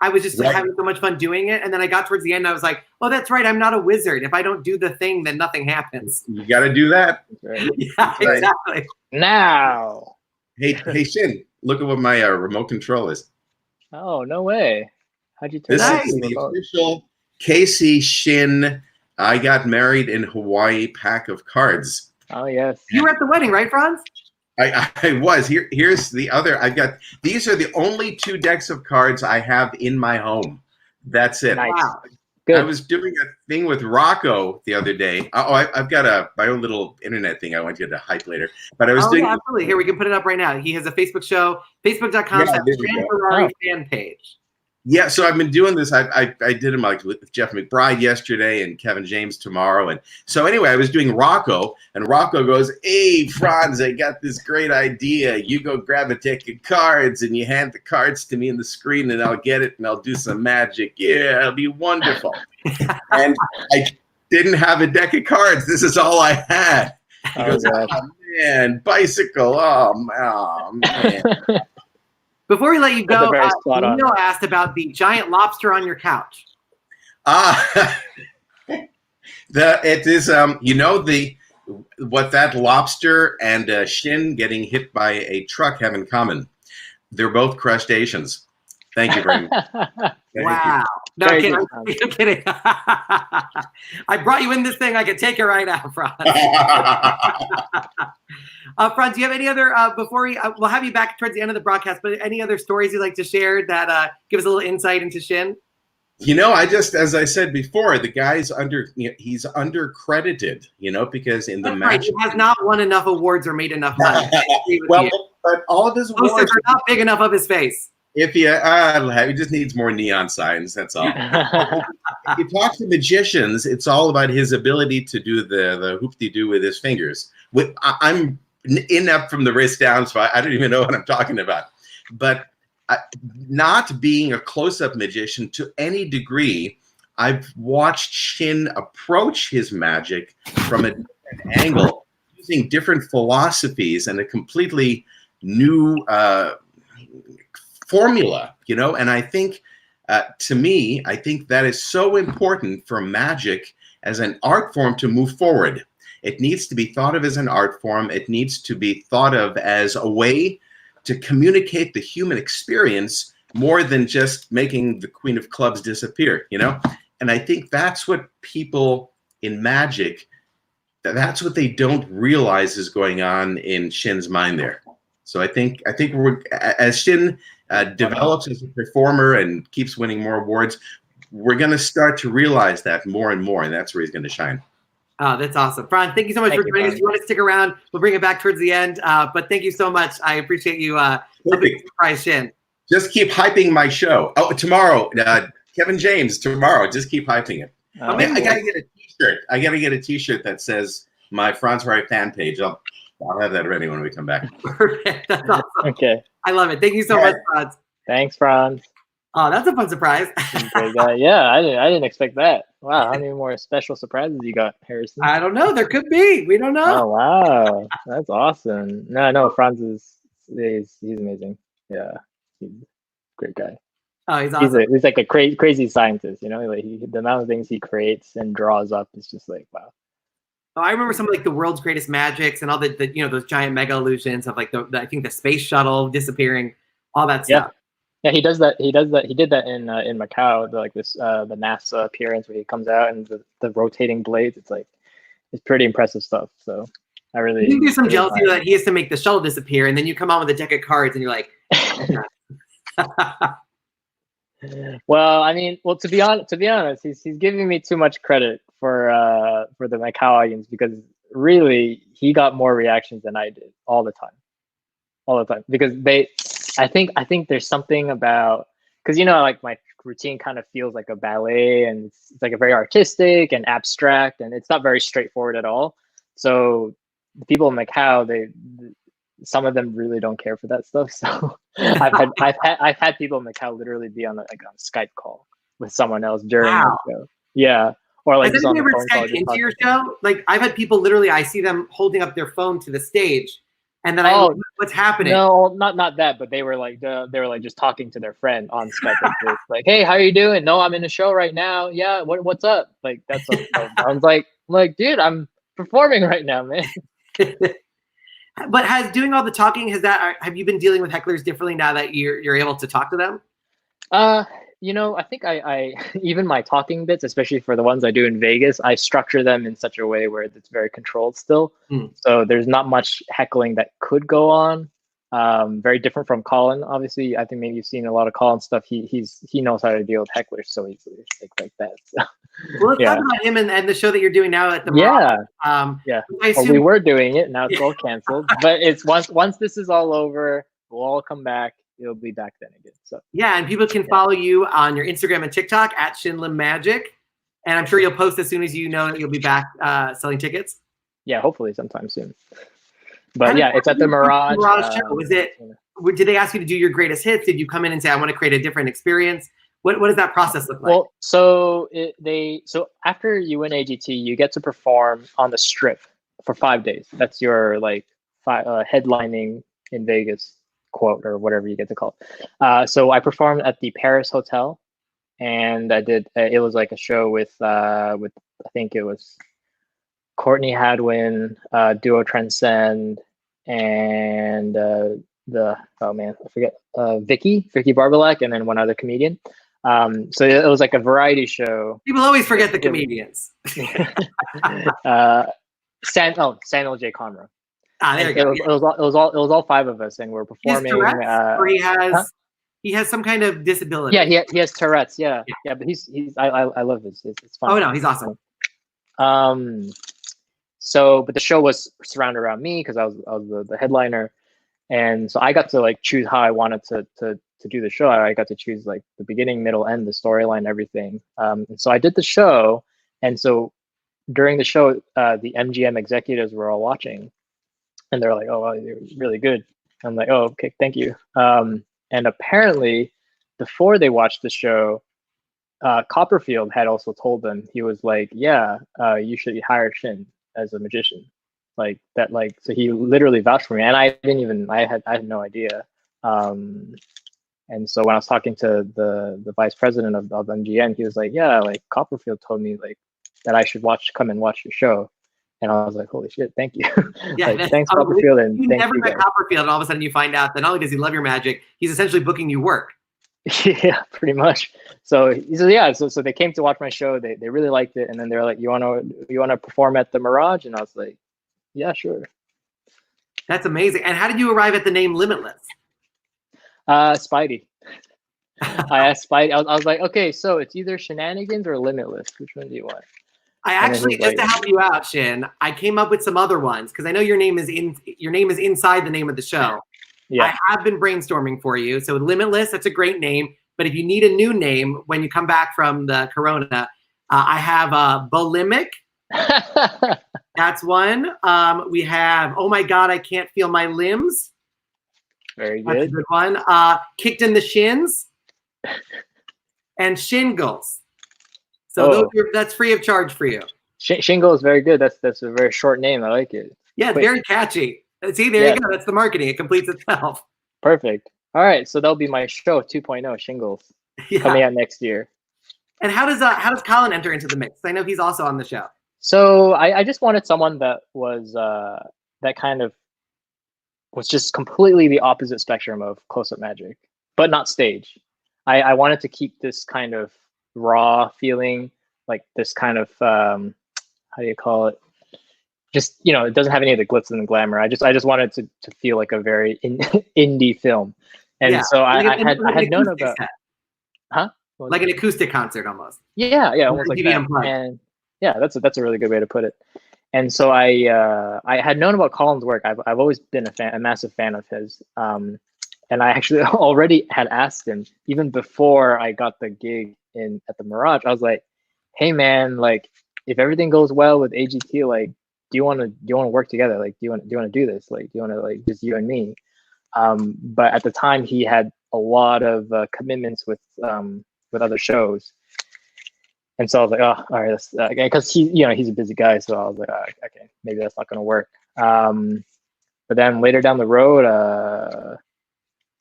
I was just having so much fun doing it. And then I got towards the end and I was like, oh, that's right. I'm not a wizard. If I don't do the thing, then nothing happens. You got to do that. Right. Yeah, exactly. Now. Hey, Shin, look at what my remote control is. Oh, no way. How'd you turn this is the official Casey Shin I Got Married in Hawaii pack of cards. Oh, yes. You were at the wedding, right, Franz? I was. Here's the other. These are the only 2 decks of cards I have in my home. That's it. Nice. Wow. Good. I was doing a thing with Rocco the other day. I've got my own little internet thing I want you to hype later. But I was doing. Yeah, absolutely. Here, we can put it up right now. He has a Facebook show, facebook.com/FRANZ HARARY fan page. Yeah, so I've been doing this. I did them like with Jeff McBride yesterday and Kevin James tomorrow. And so anyway, I was doing Rocco, and Rocco goes, hey, Franz, I got this great idea. You go grab a deck of cards and you hand the cards to me in the screen and I'll get it and I'll do some magic. Yeah, it'll be wonderful. And I didn't have a deck of cards. This is all I had. He goes, oh, man, bicycle. Oh, man. Before we let you go, Neil asked about the giant lobster on your couch. It is you know what that lobster and Shin getting hit by a truck have in common. They're both crustaceans. Thank you very much. Wow. No, I'm kidding. I brought you in this thing. I could take it right out, Franz. Franz, do you have any other, before we'll have you back towards the end of the broadcast, but any other stories you'd like to share that give us a little insight into Shin? You know, as I said before, the guy's he's undercredited, you know, because in the match. He has not won enough awards or made enough money. Well, but all of his awards are not big enough of his face. If he just needs more neon signs, that's all. If you talk to magicians, it's all about his ability to do the hoop-de-doo with his fingers. I'm inept from the wrist down, so I don't even know what I'm talking about. But not being a close-up magician to any degree, I've watched Shin approach his magic from a different angle, using different philosophies and a completely new formula, you know. And I think, to me, I think that is so important for magic as an art form to move forward. It needs to be thought of as an art form. It needs to be thought of as a way to communicate the human experience more than just making the Queen of Clubs disappear, you know? And I think that's what people in magic, that's what they don't realize is going on in Shin's mind there. So I think we're, as Shin develops as a performer and keeps winning more awards, we're going to start to realize that more and more, and that's where he's going to shine. Oh, that's awesome. Franz, thank you so much for joining us. If you want to stick around, we'll bring it back towards the end. But thank you so much. I appreciate you helping surprise Shin. Just keep hyping my show. Oh, tomorrow, Kevin James, tomorrow. Just keep hyping it. I got to get a T-shirt. I got to get a T-shirt that says my FRANZ HARARY fan page. I'll have that ready when we come back. Perfect. That's awesome. Okay. I love it. Thank you so much, Franz. Thanks, Franz. Oh, that's a fun surprise. Yeah, I didn't expect that. Wow, how many more special surprises you got, Harrison? I don't know. There could be. We don't know. Oh wow, that's awesome. No, Franz he's amazing. Yeah, he's a great guy. Oh, he's awesome. He's like a crazy scientist. You know, like the amount of things he creates and draws up is just like wow. Oh, I remember some of like the world's greatest magics and all the you know, those giant mega illusions of like I think the space shuttle disappearing, all that stuff. Yeah, he does that. He did that in Macau, the NASA appearance where he comes out and the rotating blades. It's pretty impressive stuff. So I really. You can do some jealousy that he has to make the shuttle disappear, and then you come on with a deck of cards, and you're like. Well, I mean, to be honest, he's giving me too much credit for the Macau audience, because really he got more reactions than I did all the time, because I think there's something about, because you know, like my routine kind of feels like a ballet, and it's like a very artistic and abstract, and it's not very straightforward at all. So the people in Macau, some of them really don't care for that stuff. So I've had people in Macau literally be on a Skype call with someone else during the show. Yeah. Or like has anybody ever Skyped into your show? Like I've had people literally, I see them holding up their phone to the stage, and then I look, what's happening? No, not that, but they were like just talking to their friend on Skype, like, hey, how are you doing? No, I'm in a show right now. Yeah, what's up? Like that's what I was like, dude, I'm performing right now, man. But has doing all the talking, have you been dealing with hecklers differently now that you're able to talk to them? You know, I think I even my talking bits, especially for the ones I do in Vegas, I structure them in such a way where it's very controlled still. So there's not much heckling that could go on. Very different from Colin. Obviously, I think maybe you've seen a lot of Colin stuff. He knows how to deal with hecklers so easily, like that. So, well, let's talk about him and the show that you're doing now at the Well, we were doing it. Now it's all canceled. But it's once this is all over, we'll all come back. It'll be back then again. So yeah, and people can follow you on your Instagram and TikTok at Shin Lim Magic, and I'm sure you'll post as soon as you know that you'll be back selling tickets. Yeah, hopefully sometime soon. But yeah, it's at the Mirage. Show. Did they ask you to do your greatest hits? Did you come in and say, I want to create a different experience? What does that process look like? Well, so after you win AGT, you get to perform on the Strip for 5 days. That's your headlining in Vegas quote, or whatever you get to call it. So I performed at the Paris Hotel, and I did. It was like a show with I think it was Courtney Hadwin, Duo Transcend, and I forget, Vicky Barbalak, and then one other comedian. So it was like a variety show. People always forget the comedians. Samuel J. Conroy. There you go. It was all 5 of us, and we're performing. He has some kind of disability. Yeah, he has Tourette's. Yeah, but I love this. It's fun. Oh no, he's awesome. But the show was surrounded around me because I was the headliner, and so I got to like choose how I wanted to do the show. I got to choose like the beginning, middle, end, the storyline, everything. And so I did the show, and so during the show, the MGM executives were all watching, and they're like, "Oh, wow, you're really good." I'm like, "Oh, okay, thank you." And apparently, before they watched the show, Copperfield had also told them, he was like, yeah, you should hire Shin as a magician, like that. Like, so he literally vouched for me, and I didn't even, I had no idea. And so when I was talking to the vice president of MGN, he was like, yeah, like Copperfield told me like that I should come and watch your show. And I was like, holy shit, thank you. Yeah, like, thanks, Copperfield. And you thank never you met guys. Copperfield, and all of a sudden you find out that not only does he love your magic, he's essentially booking you work. Yeah, pretty much. So he said, yeah, so they came to watch my show. They really liked it. And then they're like, you wanna perform at the Mirage? And I was like, yeah, sure. That's amazing. And how did you arrive at the name Limitless? Spidey. I asked Spidey, I was like, okay, so it's either Shenanigans or Limitless. Which one do you want? I actually, just to help you out, Shin, I came up with some other ones because I know your name is inside the name of the show. Yeah. I have been brainstorming for you. So Limitless, that's a great name. But if you need a new name when you come back from the Corona, I have Bulimic. That's one. We have, oh my God, I can't feel my limbs. Very good. That's a good one. Kicked in the shins. And Shingles. So that's free of charge for you. Shingle is very good. That's a very short name. I like it. Yeah, it's very catchy. See, there you go. That's the marketing. It completes itself. Perfect. All right, so that'll be my show 2.0, Shingles, coming out next year. And how does Colin enter into the mix? I know he's also on the show. So I just wanted someone that was that kind of was just completely the opposite spectrum of close-up magic, but not stage. I wanted to keep this kind of raw feeling, like this kind of how do you call it? Just, you know, it doesn't have any of the glitz and the glamour. I just wanted to feel like a very indie film, and so I had known about, like an acoustic concert almost. Yeah, almost like that. And yeah, that's a really good way to put it. And so I had known about Colin's work. I've always been a massive fan of his. And I actually already had asked him even before I got the gig at the Mirage. I was like, hey man, like if everything goes well with AGT, like do you want to work together? Like do you want to do this? Like do you want to, like, just you and me? But at the time he had a lot of commitments with other shows. And so I was like, oh, all right, because he's a busy guy. So I was like, oh, okay, maybe that's not going to work. But then later down the road,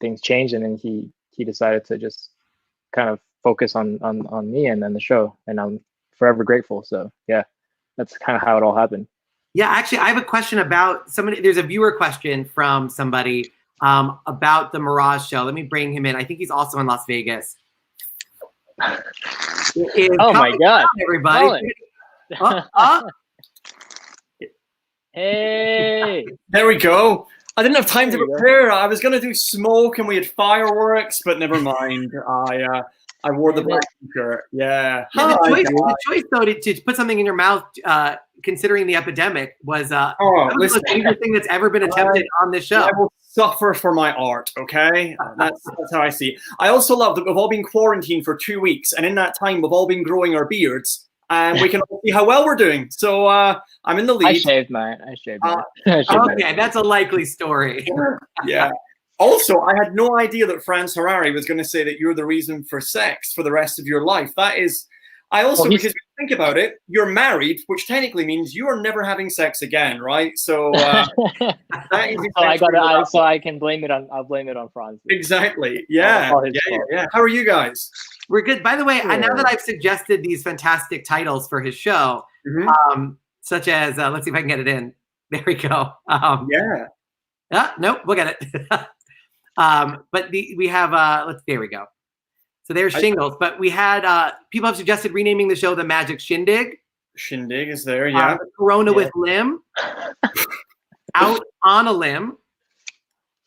things changed, and then he decided to just kind of focus on me and then the show, and I'm forever grateful. So yeah, that's kind of how it all happened. Yeah, actually, I have a question about somebody. There's a viewer question from somebody about the Mirage show. Let me bring him in. I think he's also in Las Vegas. Oh my God, everybody! Hey, there we go. I didn't have time to prepare. I was going to do smoke and we had fireworks, but never mind. I wore the black shirt. Yeah. The choice though to put something in your mouth, considering the epidemic, was the dangerous thing that's ever been attempted on this show. I will suffer for my art. Okay, that's how I see it. I also love that we've all been quarantined for 2 weeks, and in that time we've all been growing our beards. And we can all see how well we're doing. So I'm in the lead. I shaved mine. Okay, that's a likely story. Yeah. Also, I had no idea that FRANZ HARARY was going to say that you're the reason for sex for the rest of your life. That is, because when you think about it, you're married, which technically means you are never having sex again, right? So that is so I can blame it on. I'll blame it on FRANZ. Exactly. Yeah. Yeah. How are you guys? We're good. By the way, now that I've suggested these fantastic titles for his show, such as, let's see if I can get it in. There we go. Nope, we'll get it. But we have, there we go. So there's Shingles. But we had, people have suggested renaming the show The Magic Shindig. Shindig is there, yeah. Corona with Limb. Out on a Limb.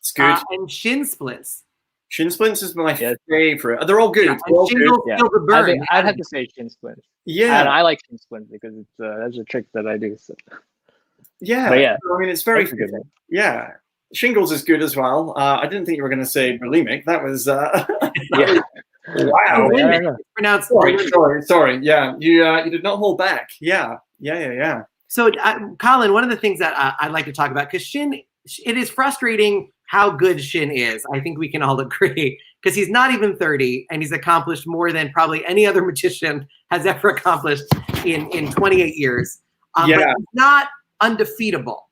It's good. And Shin Splits. Shin Splints is my favorite. They're all good. Yeah, all good. I'd have to say Shin Splints. Yeah, and I like Shin Splints because it's that's a trick that I do. So. Yeah, but yeah. I mean, it's very good. Yeah, Shingles is good as well. I didn't think you were going to say bulimic. That was wow. Pronounced. Sorry. Yeah, you did not hold back. Yeah. So, Colin, one of the things that I'd like to talk about, because Shin, it is frustrating how good Shin is. I think we can all agree, because he's not even 30, and he's accomplished more than probably any other magician has ever accomplished in 28 years. But he's not undefeatable.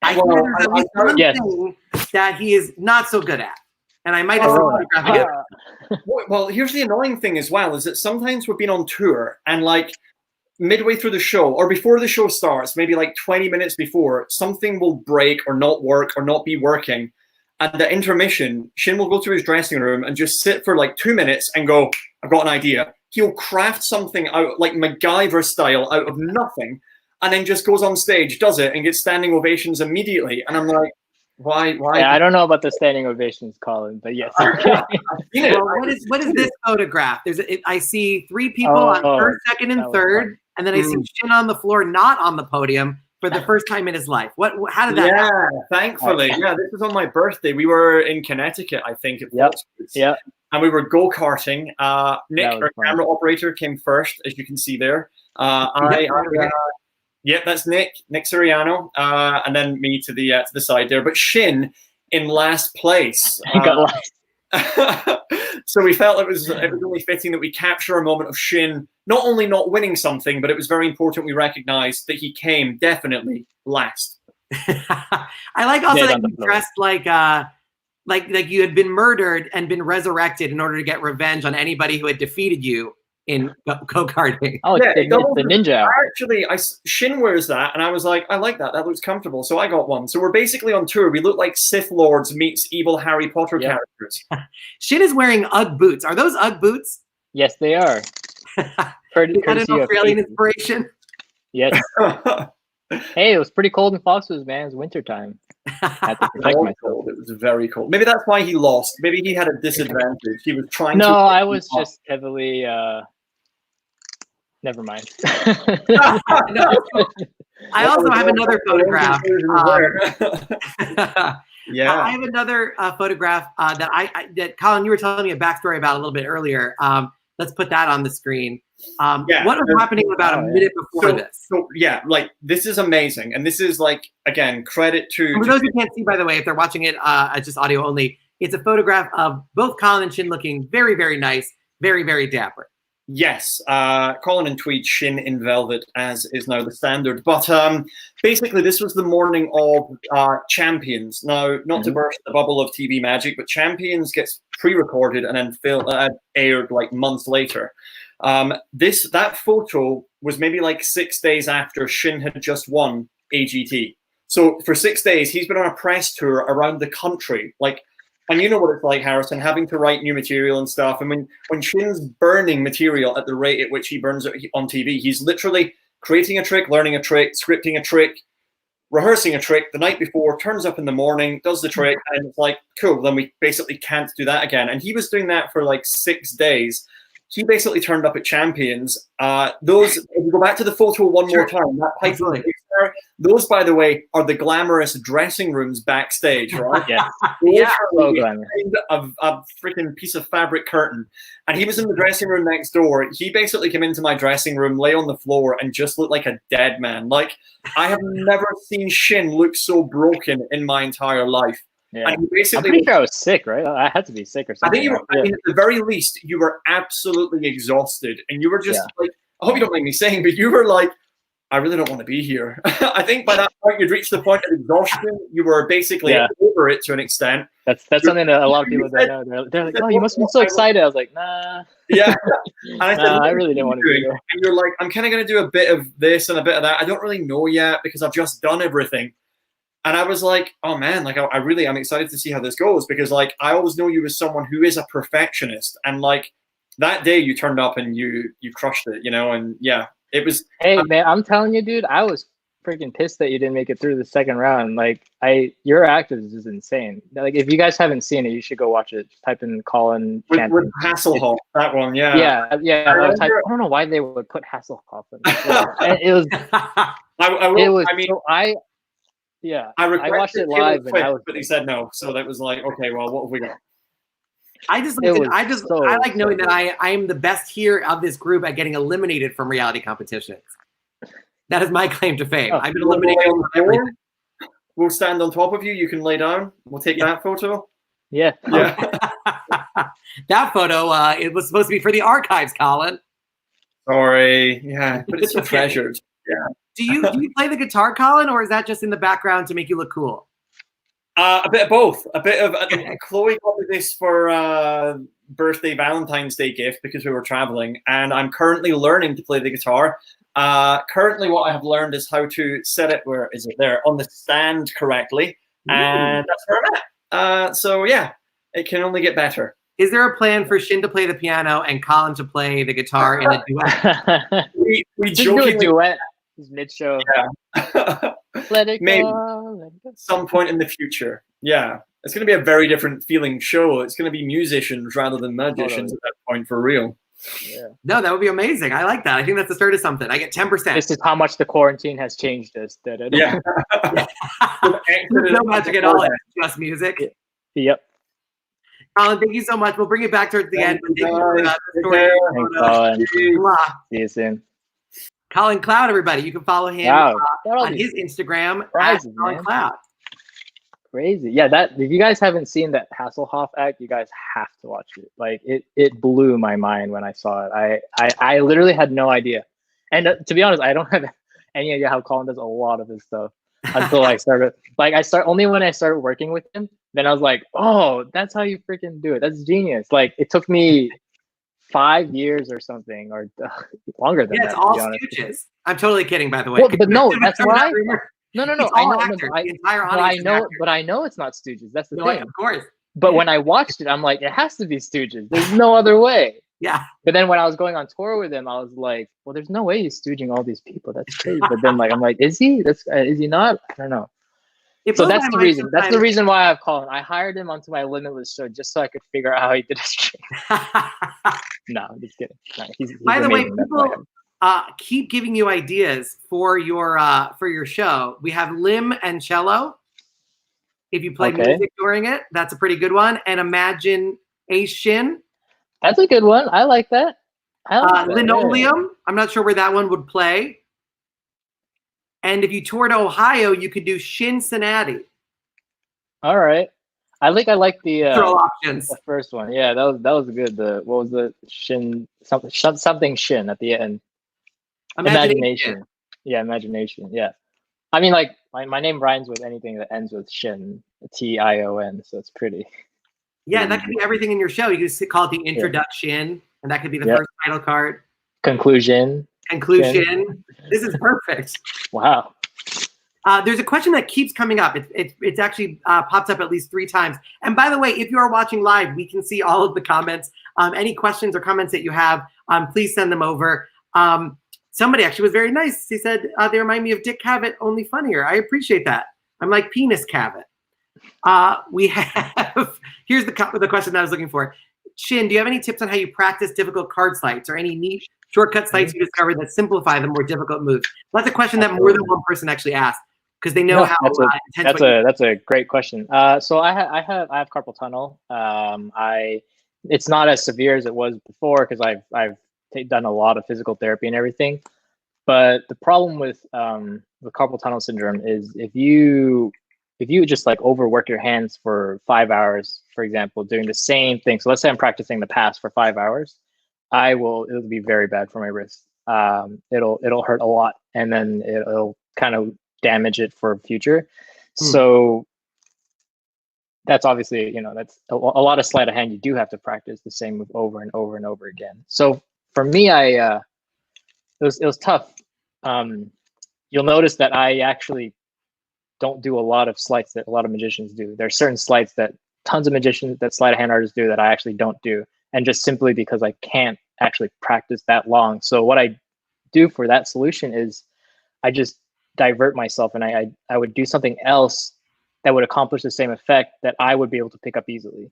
I think there's at least one thing that he is not so good at. And I might have Well, here's the annoying thing as well, is that sometimes we've been on tour and like midway through the show or before the show starts, maybe like 20 minutes before, something will break or not work or not be working. At the intermission, Shin will go to his dressing room and just sit for like 2 minutes and go, I've got an idea. He'll craft something out like MacGyver style out of nothing, and then just goes on stage, does it, and gets standing ovations immediately. And I'm like, why? Yeah, I don't know about the standing ovations, Colin, but yes. Well, what is this photograph? I see 3 people on first, second, and third, and then I see Shin on the floor, not on the podium, for the first time in his life. How did that happen? Thankfully. Yeah, this was on my birthday. We were in Connecticut, I think. Yeah. And we were go-karting. Nick, our camera operator, came first, as you can see there. That's Nick Soriano, and then me to the side there. But Shin in last place. He got last. So we felt it was only fitting that we capture a moment of Shin not only not winning something, but it was very important we recognized that he came definitely last. I like also that you dressed like you had been murdered and been resurrected in order to get revenge on anybody who had defeated you in go-karting. Oh, yeah, it's the ninja. Actually, Shin wears that, and I was like, I like that. That looks comfortable. So I got one. So we're basically on tour. We look like Sith Lords meets evil Harry Potter characters. Shin is wearing UGG boots. Are those UGG boots? Yes, they are. Is that an Australian inspiration? Yes. Hey, it was pretty cold in Foxwoods, man. It was wintertime. I had to protect myself. It was very cold. Maybe that's why he lost. Maybe he had a disadvantage. He was trying to... No, I was just heavily... Never mind. I also have another photograph. Yeah, I have another photograph that Colin, you were telling me a backstory about a little bit earlier. Let's put that on the screen. What was happening about a minute before this? So yeah, like this is amazing, and this is like again credit to. For those who can't see, by the way, if they're watching it just audio only, it's a photograph of both Colin and Shin looking very, very nice, very, very dapper. Yes, Colin in tweed, Shin in velvet, as is now the standard. But basically, this was the morning of Champions. Now, not to burst the bubble of TV magic, but Champions gets pre-recorded and then aired like months later. That photo was maybe like 6 days after Shin had just won AGT. So for 6 days, he's been on a press tour around the country, like. And you know what it's like, Harrison, having to write new material and stuff. And when Shin's burning material at the rate at which he burns it on TV, he's literally creating a trick, learning a trick, scripting a trick, rehearsing a trick the night before, turns up in the morning, does the trick, and it's like, cool, then we basically can't do that again. And he was doing that for like 6 days. He basically turned up at Champions. If you go back to the photo one more time, that pipe those, by the way, are the glamorous dressing rooms backstage, right? Yeah. A freaking piece of fabric curtain. And he was in the dressing room next door. He basically came into my dressing room, lay on the floor, and just looked like a dead man. Like, I have never seen Shin look so broken in my entire life. Yeah. And I'm pretty sure I was sick, right? I had to be sick or something. I think I mean, at the very least, you were absolutely exhausted. And you were just like, I hope you don't mind me saying, but you were like, I really don't want to be here. I think by that point, you'd reached the point of exhaustion. You were basically over it to an extent. That's something that a lot of people don't know. They're like, oh, you must be so excited. I was like, nah. Yeah. And I said, I really didn't want to be here. And you're like, I'm kind of going to do a bit of this and a bit of that. I don't really know yet because I've just done everything. And I was like, oh man, like I'm excited to see how this goes because like I always know you as someone who is a perfectionist, and like that day you turned up and you crushed it, you know, and yeah, it was. Hey man, I'm telling you, dude, I was freaking pissed that you didn't make it through the second round. Like your act is just insane. Like if you guys haven't seen it, you should go watch it. Just type in Colin with Hasselhoff, that one, yeah. I don't know why they would put Hasselhoff in it. It was. I watched it live, but he said no. So that was like, okay, well, what have we got? I like knowing that I am the best here of this group at getting eliminated from reality competitions. That is my claim to fame. I've been eliminated from everything. We'll stand on top of you. You can lay down. We'll take that photo. Yeah. Yeah. That photo, it was supposed to be for the archives, Colin. Sorry. Yeah, but it's so Okay. treasured. Yeah. Do you play the guitar, Colin, or is that just in the background to make you look cool? A bit of both. A bit of Chloe got me this for birthday Valentine's Day gift because we were traveling, and I'm currently learning to play the guitar. Currently, what I have learned is how to set it. Where is it? There on the stand correctly, and that's where I'm at. So yeah, it can only get better. Is there a plan for Shin to play the piano and Colin to play the guitar in a duet? We Just do a jokingly, duet mid-show. yeah. Let it Maybe go. Let it go. some point in the future. Yeah, it's going to be a very different feeling show. It's going to be musicians rather than magicians at that point, for real. Yeah. No, that would be amazing. I like that. I think that's the start of something. I get 10%. This is how much the quarantine has changed us. Yeah. There's no magic at all. It's just music. Yep. Colin, thank you so much. We'll bring it back towards the end. But thank you for the story. Thanks, Colin. Mwah. See you soon. Colin Cloud, everybody. You can follow him Wow. on his Instagram Prizes, at Colin man. Cloud. Crazy. Yeah, that if you guys haven't seen that Hasselhoff act, you guys have to watch it. Like it blew my mind when I saw it. I literally had no idea. And to be honest, I don't have any idea how Colin does a lot of his stuff until I started. Like only when I started working with him, then I was like, oh, that's how you freaking do it. That's genius. Like it took me 5 years or something, or longer than Yeah, that. it's all to be honest. stooges. I'm totally kidding, by the way. Well, but no, that's Remember that why. rumor? No. It's I all know. actors. No, The entire but I audience is know. actors. But I know it's not Stooges. That's the No, thing. of course. But when I watched it, I'm like, it has to be Stooges. There's no other way. Yeah. But then when I was going on tour with him, I was like, well, there's no way he's stooging all these people. That's crazy. But then I'm like, is he? Is he not? I don't know. It So blows that's my the mind reason. That's the sometimes. reason why I've called him. I hired him onto my Limitless show just so I could figure out how he did his stream. No, I'm just kidding. No, he's By the way, amazing. That's why I people keep giving you ideas for your show. We have Lim and Cello. If you play Okay. music during it, that's a pretty good one. And Imagine a Shin. That's a good one. I like that. I like that. Linoleum. I'm not sure where that one would play. And if you tour to Ohio, you could do Cincinnati. All right. I like the Throw options. the first one. Yeah, that was good. What was the Shin something Shin at the end? Imagination. Yeah, imagination. Yeah. I mean, like my name rhymes with anything that ends with Shin, Tion. So it's pretty. Yeah, that could be everything in your show. You could just call it the introduction, and that could be the Yep. first title card. Conclusion. Conclusion. This is perfect. Wow. There's a question that keeps coming up. It's actually pops up at least 3 times. And by the way, if you are watching live, we can see all of the comments. Any questions or comments that you have, please send them over. Somebody actually was very nice. He said, they remind me of Dick Cavett, only funnier. I appreciate that. I'm like Penis Cavett. We have, here's the question that I was looking for. Shin, do you have any tips on how you practice difficult card sleights or any neat shortcut sleights you discovered that simplify the more difficult moves? That's a question that more than one person actually asked because they know how intense. That's a great question. So I have carpal tunnel. It's not as severe as it was before because I've done a lot of physical therapy and everything. But the problem with carpal tunnel syndrome is if you just like overwork your hands for 5 hours, for example, doing the same thing. So let's say I'm practicing the pass for 5 hours, it'll be very bad for my wrist. It'll hurt a lot, and then it'll kind of damage it for future. So that's obviously, that's a lot of sleight of hand. You do have to practice the same move over and over and over again. So for me, it was tough. You'll notice that I actually don't do a lot of sleights that a lot of magicians do. There are certain sleights that tons of magicians, that sleight of hand artists do, that I actually don't do. And just simply because I can't actually practice that long. So what I do for that solution is I just divert myself, and I would do something else that would accomplish the same effect that I would be able to pick up easily.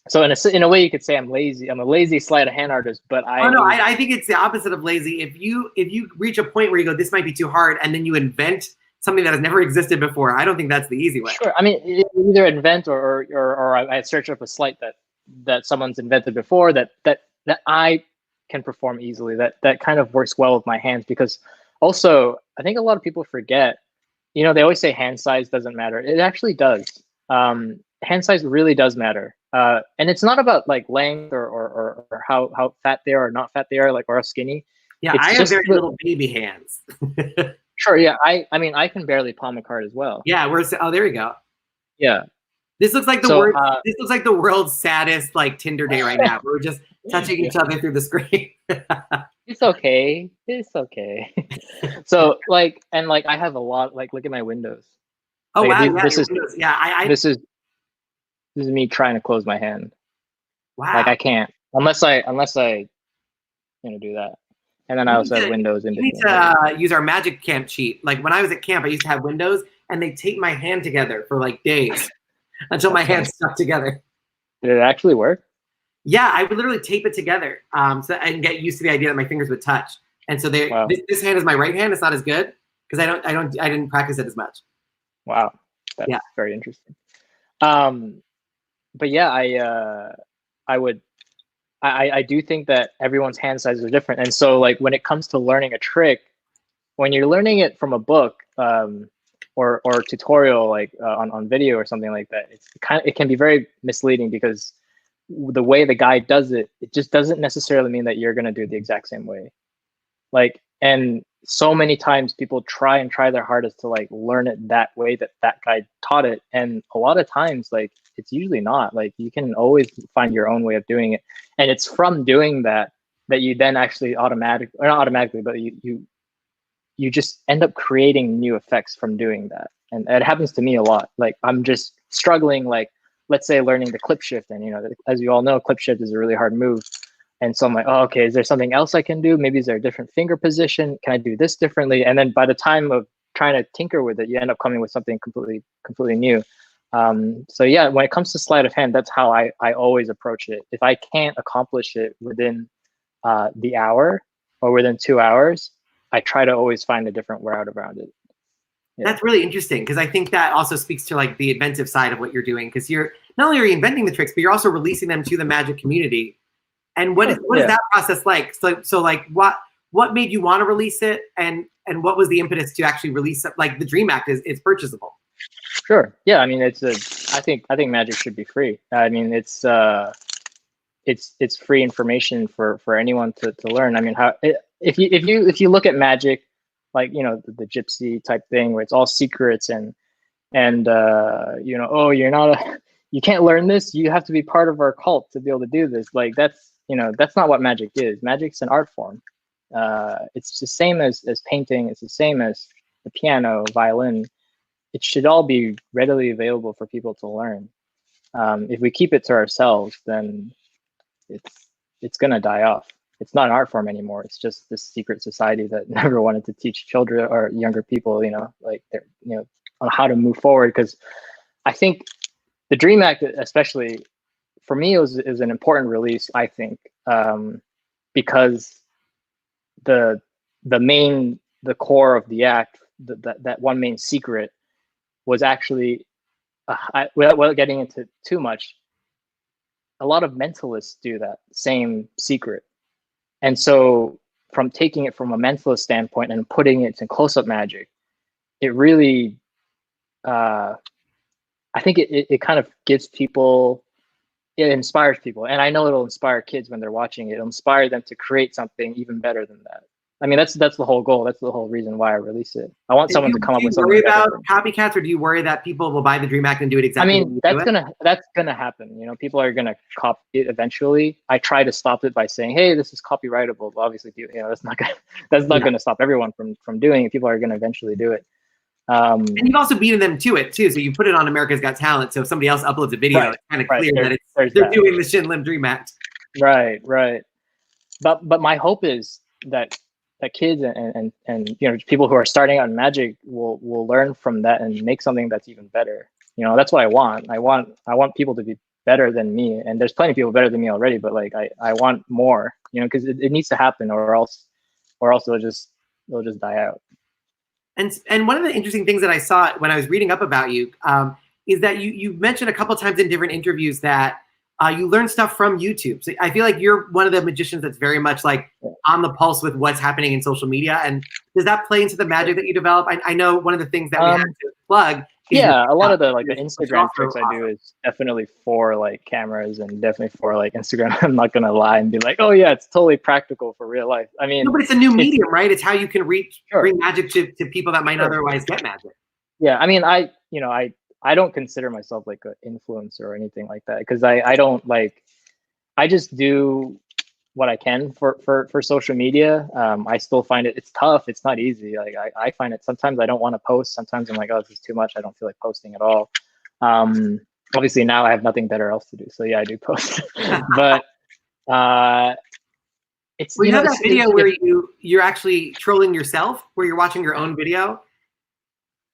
So in a way, you could say I'm lazy. I'm a lazy sleight of hand artist, but I think it's the opposite of lazy. If you reach a point where you go, this might be too hard, and then you invent something that has never existed before, I don't think that's the easy way. Sure. I mean, either invent or I search up a sleight that someone's invented before that I can perform easily. That kind of works well with my hands, because also I think a lot of people forget you know, they always say hand size doesn't matter. It actually does. Hand size really does matter. And it's not about like length or how fat they are or not fat they are, like, or how skinny. Yeah, It's I have just very little baby hands. Sure, yeah. I mean, I can barely palm a card as well. Yeah, oh, there we go. Yeah. This looks like the So, this looks like the world's saddest like Tinder day right now. We're just touching each other through the screen. It's okay. It's okay. So like, and like, I have a lot. Like, look at my windows. Oh like, wow! these, Yeah, this is windows. Yeah. this is me trying to close my hand. Wow. Like I can't unless I do that. And then I also have windows in between. You need to use our magic camp cheat. Like when I was at camp, I used to have windows, and they taped my hand together for like days until my hand stuck together. Did it actually work? Yeah, I would literally tape it together so I can get used to the idea that my fingers would touch. And so this hand is my right hand. It's not as good because I didn't practice it as much. Wow, that's very interesting. But yeah, I do think that everyone's hand sizes are different, and so like when it comes to learning a trick, when you're learning it from a book or tutorial like on video or something like that, it can be very misleading because the way the guy does it, it just doesn't necessarily mean that you're gonna do it the exact same way. Like, and so many times people try their hardest to like learn it that way that guy taught it, and a lot of times like it's usually not. Like you can always find your own way of doing it, and it's from doing that you then actually not automatically, but you just end up creating new effects from doing that. And it happens to me a lot. Like I'm just struggling, like let's say learning the clip shift, and you know, as you all know, clip shift is a really hard move. And so I'm like, oh, okay, is there something else I can do? Maybe is there a different finger position? Can I do this differently? And then by the time of trying to tinker with it, you end up coming with something completely new. So yeah, when it comes to sleight of hand, that's how I always approach it. If I can't accomplish it within the hour or within 2 hours, I try to always find a different route around it. Yeah. That's really interesting because I think that also speaks to like the inventive side of what you're doing, because you're not only are you inventing the tricks, but you're also releasing them to the magic community. And what is that process like? So like what made you want to release it, and what was the impetus to actually release it? Like the Dream Act is purchasable. Sure. Yeah. I mean, I think magic should be free. I mean, it's free information for anyone to learn. I mean, if you look at magic, like, you know, the gypsy type thing where it's all secrets and you know, oh, you can't learn this. You have to be part of our cult to be able to do this. Like that's not what magic is. Magic's an art form. It's the same as painting. It's the same as the piano, violin. It should all be readily available for people to learn. If we keep it to ourselves, then it's gonna die off. It's not an art form anymore. It's just this secret society that never wanted to teach children or younger people, you know, like on how to move forward. Because I think the Dream Act, especially for me, is an important release. I think because the core of the act, that one main secret, was actually without getting into too much, a lot of mentalists do that same secret. And so from taking it from a mentalist standpoint and putting it in close-up magic, it really, I think it kind of gives people, it inspires people. And I know it'll inspire kids when they're watching it. It'll inspire them to create something even better than that. I mean, that's the whole goal. That's the whole reason why I release it. I want someone to come up with something. Do you worry about copycats, or do you worry that people will buy the Dream Act and do it exactly? I mean, that's gonna happen. You know, people are gonna copy it eventually. I try to stop it by saying, "Hey, this is copyrightable." But obviously, you know, that's not gonna stop everyone from doing it. People are gonna eventually do it. And you've also beaten them to it too. So you put it on America's Got Talent. So if somebody else uploads a video, it's kind of clear that they're doing the Shin Lim Dream Act. Right. But my hope is that kids and you know, people who are starting out in magic will learn from that and make something that's even better. You know, that's what I want. I want people to be better than me, and there's plenty of people better than me already, but like I want more, you know, because it needs to happen, or else they'll just die out. And one of the interesting things that I saw when I was reading up about you is that you mentioned a couple times in different interviews that you learn stuff from YouTube. So I feel like you're one of the magicians that's very much like on the pulse with what's happening in social media. And does that play into the magic that you develop? I know one of the things that we had to plug. Yeah, a lot of the the Instagram tricks I do is definitely for like cameras and definitely for like Instagram. I'm not gonna lie and be like, oh yeah, it's totally practical for real life. I mean, no, but it's a new medium, right? It's how you can bring magic to people that might not otherwise get magic. Yeah, I mean, I don't consider myself like an influencer or anything like that because I don't like, I just do what I can for social media. I still find it's tough. It's not easy. Like I find it sometimes I don't want to post. Sometimes I'm like, oh, this is too much. I don't feel like posting at all. Obviously now I have nothing better else to do. So yeah, I do post. But it's you have that video where you're actually trolling yourself, where you're watching your own video.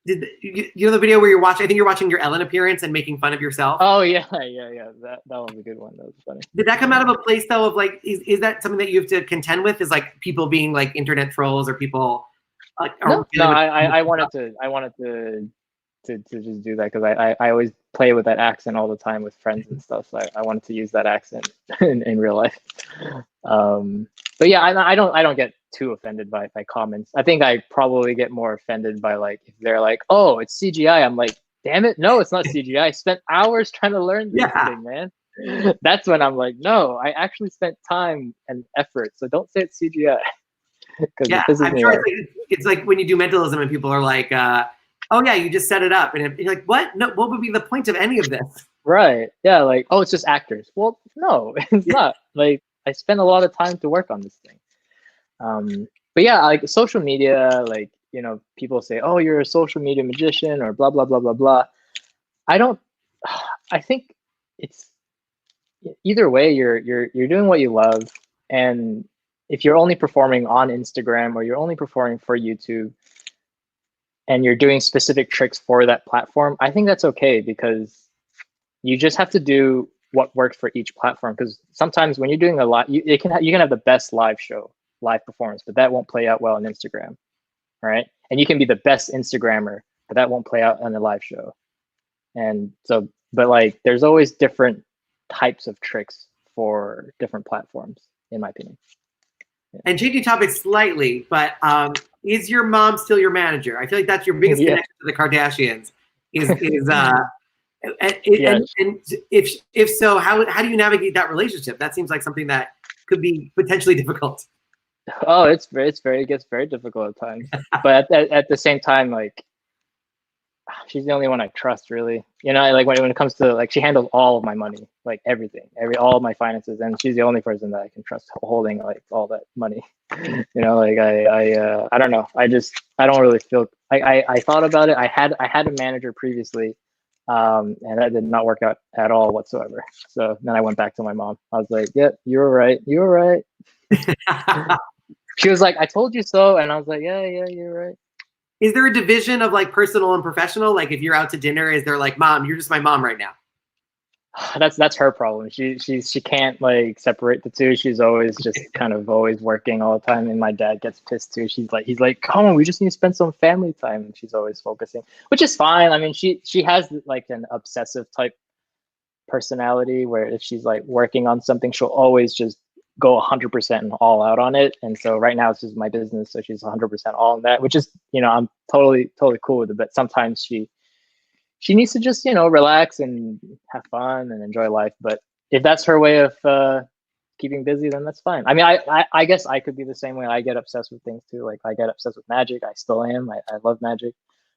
You know the video where you're watching? I think you're watching your Ellen appearance and making fun of yourself. Oh yeah. That was a good one. That was funny. Did that come out of a place though of like, is that something that you have to contend with? Is like people being like internet trolls or people? No, I wanted to just do that because I always play with that accent all the time with friends and stuff. So I wanted to use that accent in real life. But yeah, I don't get too offended by comments. I think I probably get more offended by like if they're like, oh, it's CGI. I'm like, damn it, no, it's not CGI. I spent hours trying to learn this thing, man. That's when I'm like, no, I actually spent time and effort. So don't say it's CGI. Yeah, I'm sure it's like when you do mentalism and people are like, oh yeah, you just set it up, and you're like, what? No, what would be the point of any of this? Right. Yeah. Like, oh, it's just actors. Well, no, it's not. Like, I spent a lot of time to work on this thing. But yeah, like social media, like, you know, people say, oh, you're a social media magician or blah, blah, blah, blah, blah. I think it's either way, you're doing what you love. And if you're only performing on Instagram or you're only performing for YouTube and you're doing specific tricks for that platform, I think that's okay because you just have to do what works for each platform. Because sometimes when you're doing a lot, you can have the best live performance, but that won't play out well on Instagram, right? And you can be the best Instagrammer, but that won't play out on a live show. And so, but like, there's always different types of tricks for different platforms, in my opinion. Yeah. And changing topics slightly, but is your mom still your manager? I feel like that's your biggest connection to the Kardashians. And if so, how do you navigate that relationship? That seems like something that could be potentially difficult. Oh, it gets very difficult at times. But at the same time, like, she's the only one I trust, really. You know, like when it comes to like, she handles all of my money, like everything, all of my finances, and she's the only person that I can trust holding like all that money. You know, like I don't know. I don't really feel. I thought about it. I had a manager previously, and that did not work out at all whatsoever. So then I went back to my mom. I was like, "Yeah, you were right. You were right." She was like, "I told you so," and I was like, "Yeah, you're right." Is there a division of like personal and professional? Like if you're out to dinner, is there like, mom, you're just my mom right now? That's her problem. She can't like separate the two. She's always just kind of always working all the time. And my dad gets pissed too. He's like, come on, we just need to spend some family time. And she's always focusing, which is fine. I mean, she has like an obsessive type personality where if she's like working on something, she'll always just go 100% and all out on it. And so right now it's just my business. So she's 100% all in that, which is, you know, I'm totally cool with it. But sometimes she needs to just, you know, relax and have fun and enjoy life. But if that's her way of keeping busy, then that's fine. I mean, I guess I could be the same way. I get obsessed with things too. Like I get obsessed with magic. I still am. I love magic.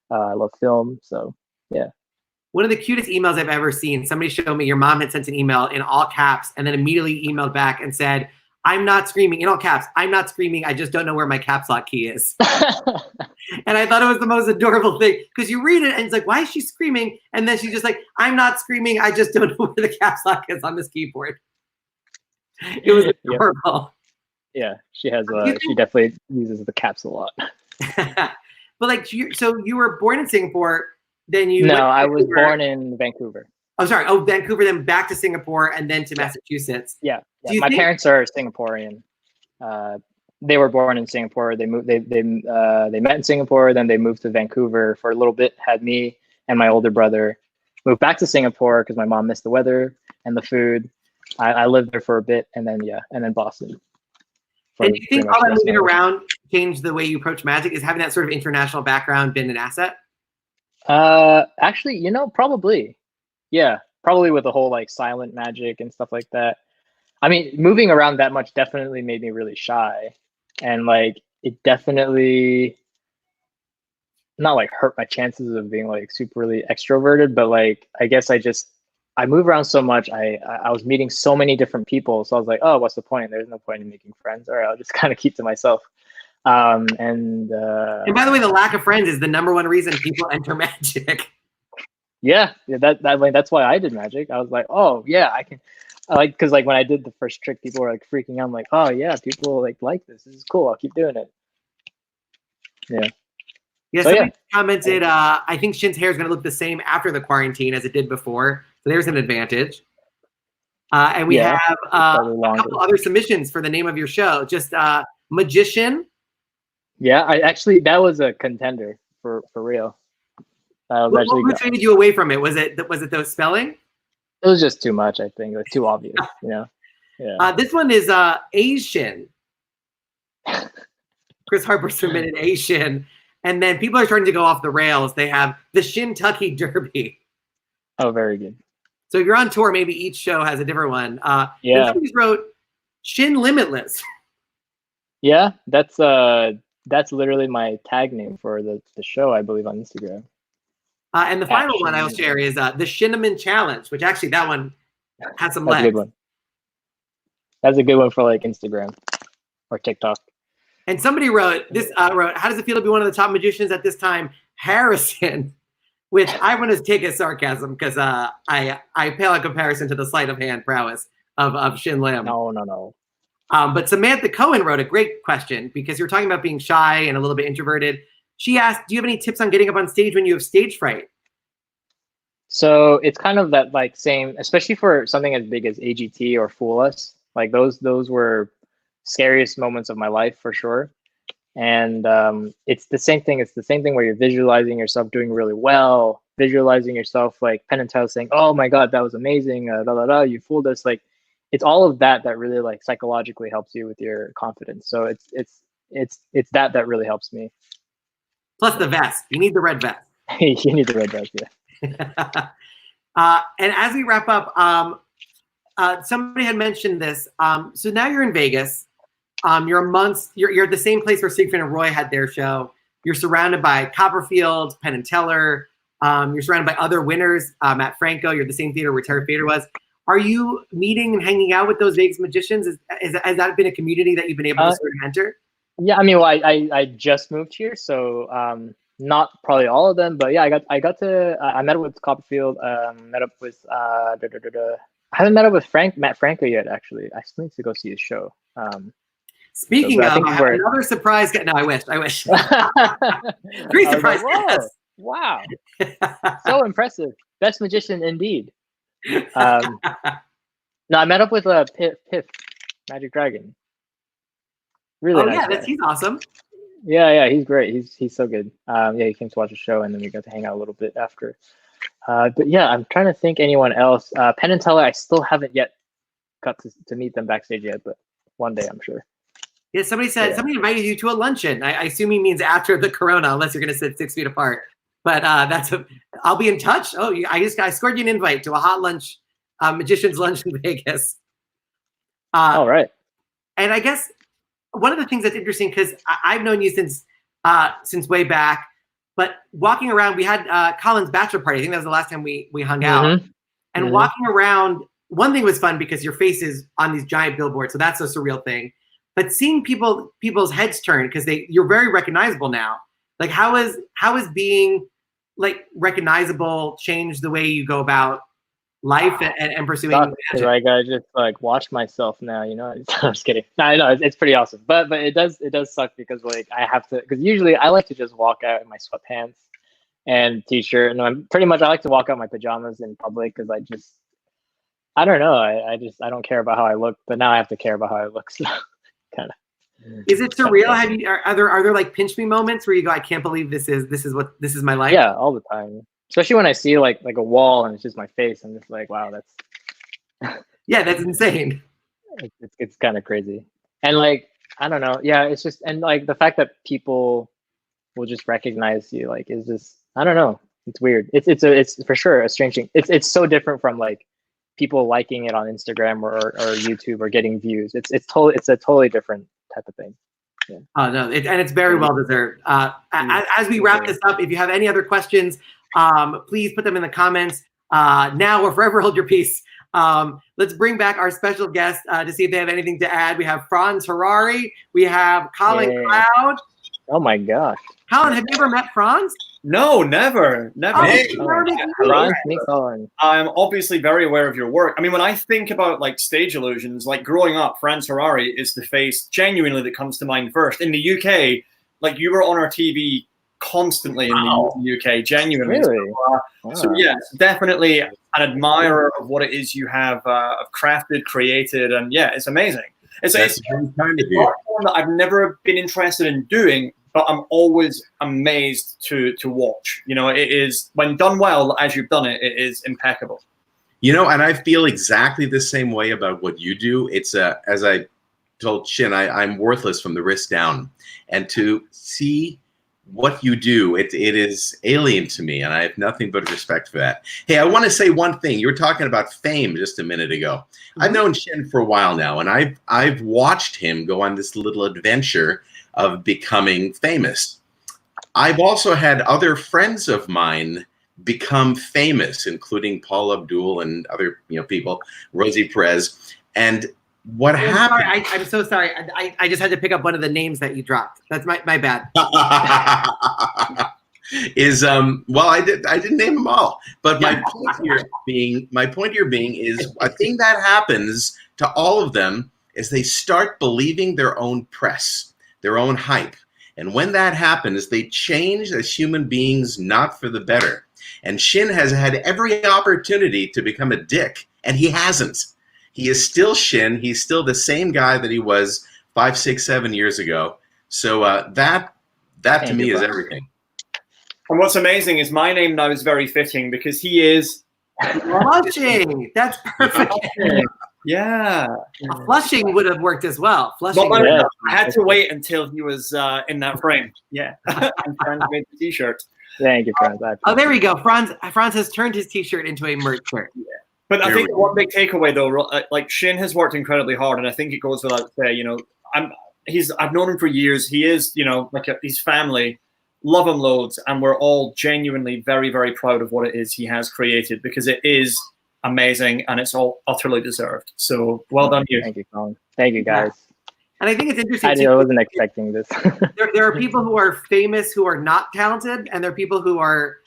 I love film. So yeah. One of the cutest emails I've ever seen, somebody showed me your mom had sent an email in all caps and then immediately emailed back and said, I'm not screaming, in all caps, I'm not screaming, I just don't know where my caps lock key is. And I thought it was the most adorable thing because you read it and it's like, why is she screaming? And then she's just like, I'm not screaming, I just don't know where the caps lock is on this keyboard. It was adorable. Yeah, she has, she definitely uses the caps a lot. But like, so you were born in Singapore, then you I was born in Vancouver. Oh, sorry. Oh, Vancouver, then back to Singapore, and then to Massachusetts. Yeah. My parents are Singaporean. They were born in Singapore. They moved. They met in Singapore. Then they moved to Vancouver for a little bit. Had me and my older brother. Moved back to Singapore because my mom missed the weather and the food. I lived there for a bit, and then Boston. And do you think all that moving around changed the way you approach magic? Is having that sort of international background been an asset? Actually, you know, probably. Yeah, probably with the whole like silent magic and stuff like that. I mean, moving around that much definitely made me really shy, and like it definitely not like hurt my chances of being like super really extroverted, but like I guess I move around so much. I was meeting so many different people, so I was like, oh, what's the point? There's no point in making friends. All right, I'll just kind of keep to myself. And by the way, the lack of friends is the #1 reason people enter magic. Yeah, that's why I did magic. I was like, oh yeah, I can. Because like when I did the first trick, people were like freaking out. I'm like, oh yeah, people like this. This is cool. I'll keep doing it. Yeah. Yeah, so, somebody commented, I think Shin's hair is going to look the same after the quarantine as it did before. So there's an advantage. And we have a couple other submissions for the name of your show. Just Magician. Yeah, that was a contender for real. What motivated you away from it? Was it the spelling? It was just too much, I think. It was too obvious, you know? Yeah. This one is Asian. Chris Harper submitted Asian. And then people are starting to go off the rails. They have the Shin-Tucky Derby. Oh, very good. So if you're on tour, maybe each show has a different one. Yeah. Somebody wrote Shin Limitless. Yeah, that's literally my tag name for the show, I believe, on Instagram. And the final one I will share is the Shinneman Challenge, which actually that one has some legs. That's a good one. That's a good one for like Instagram or TikTok. And somebody wrote, how does it feel to be one of the top magicians at this time? Harrison, which I want to take as sarcasm because I pale in comparison to the sleight of hand prowess of Shin Lim. No. But Samantha Cohen wrote a great question because you're talking about being shy and a little bit introverted. She asked, do you have any tips on getting up on stage when you have stage fright? So it's kind of that like same, especially for something as big as AGT or Fool Us. Like those were scariest moments of my life for sure. And it's the same thing. It's the same thing where you're visualizing yourself doing really well, visualizing yourself like Penn and Teller saying, "Oh my God, that was amazing! You fooled us!" Like it's all of that really like psychologically helps you with your confidence. So it's that really helps me. Plus the vest. You need the red vest. You need the red vest, yeah. And as we wrap up, somebody had mentioned this. So now you're in Vegas. You're at the same place where Siegfried and Roy had their show. You're surrounded by Copperfield, Penn and Teller. You're surrounded by other winners. Matt Franco. You're at the same theater where Terry Fader was. Are you meeting and hanging out with those Vegas magicians? Has that been a community that you've been able to sort of enter? Yeah, I mean, well, I just moved here, so not probably all of them, but yeah, I met up with Copperfield, met up with I haven't met up with Matt Franco yet, actually. I still need to go see his show. Speaking of, I have another surprise. No, I wish. Three surprise guests. Wow, so impressive! Best magician indeed. No, I met up with Piff, Magic Dragon. Really nice guy. He's awesome. Yeah, he's great. He's so good. He came to watch the show, and then we got to hang out a little bit after. But yeah, I'm trying to think anyone else. Penn and Teller, I still haven't yet got to meet them backstage yet, but one day I'm sure. Yeah, somebody invited you to a luncheon. I assume he means after the corona, unless you're going to sit 6 feet apart. But I'll be in touch. Oh, I scored you an invite to a hot lunch, magician's lunch in Vegas. All right. And I guess one of the things that's interesting, because I've known you since way back, but walking around, we had Colin's bachelor party. I think that was the last time we hung out. And walking around, one thing was fun because your face is on these giant billboards, so that's a surreal thing. But seeing people's heads turn because you're very recognizable now. Like how is being like recognizable changed the way you go about life and pursuing magic? Like I just like watch myself now, you know. I'm just kidding. No, I know it's pretty awesome, but it does suck because like I have to, because usually I like to just walk out in my sweatpants and t-shirt, and I like to walk out in my pajamas in public because I don't know, I don't care about how I look, but now I have to care about how I look. So kind of. Is it surreal? Are there like pinch me moments where you go, I can't believe this is my life? Yeah, all the time. Especially when I see like a wall and it's just my face. I'm just like, wow, that's Yeah, that's insane. It's kind of crazy. And like, I don't know. Yeah, it's just, and like the fact that people will just recognize you, like, is just, I don't know. It's weird. It's for sure a strange thing. It's so different from like people liking it on Instagram or YouTube or getting views. It's a totally different type of thing. Yeah. Oh no, and it's very well deserved. As we wrap this up, if you have any other questions, please put them in the comments now or forever hold your peace. Let's bring back our special guest to see if they have anything to add. We have FRANZ HARARY. We have COLIN Cloud. Oh my gosh. COLIN, have you ever met FRANZ? No, never. Oh, Hey. FRANZ, meet COLIN. I'm obviously very aware of your work. I mean, when I think about like stage illusions, like growing up, FRANZ HARARY is the face genuinely that comes to mind first. In the UK, like you were on our TV constantly in the UK, genuinely. Really? So yes, definitely an admirer of what it is you have crafted, created, and yeah, it's amazing. It's an art form that I've never been interested in doing, but I'm always amazed to watch. You know, it is, when done well, as you've done it, it is impeccable. You know, and I feel exactly the same way about what you do. It's as I told Shin, I'm worthless from the wrist down, and to see what you do, it is alien to me, and I have nothing but respect for that. Hey, I want to say one thing. You were talking about fame just a minute ago. I've known Shin for a while now, and I've watched him go on this little adventure of becoming famous. I've also had other friends of mine become famous, including Paul Abdul and other people, Rosie Perez, and what happened? Sorry, I'm so sorry. I just had to pick up one of the names that you dropped. That's my bad. Well, I didn't name them all, but my point here being is a thing that happens to all of them is they start believing their own press, their own hype, and when that happens, they change as human beings, not for the better. And Shin has had every opportunity to become a dick, and he hasn't. He is still Shin. He's still the same guy that he was 5, 6, 7 years ago. So that to me is everything. And what's amazing is my name now is very fitting because he is Flushing. That's perfect. Yeah. Flushing would have worked as well. Flushing. Well, I had to wait until he was in that frame. Yeah. And FRANZ made the t-shirt. Thank you, FRANZ. Oh, there we go. FRANZ has turned his t-shirt into a merch shirt. Yeah. But I think one big takeaway, though, like Shin has worked incredibly hard, and I think it goes without saying. I've known him for years. He is, like his family, love him loads, and we're all genuinely very, very proud of what it is he has created because it is amazing and it's all utterly deserved. So well done, you. Thank you, Colin. Thank you, guys. And I think it's interesting. I wasn't expecting this. there are people who are famous who are not talented, and there are people who are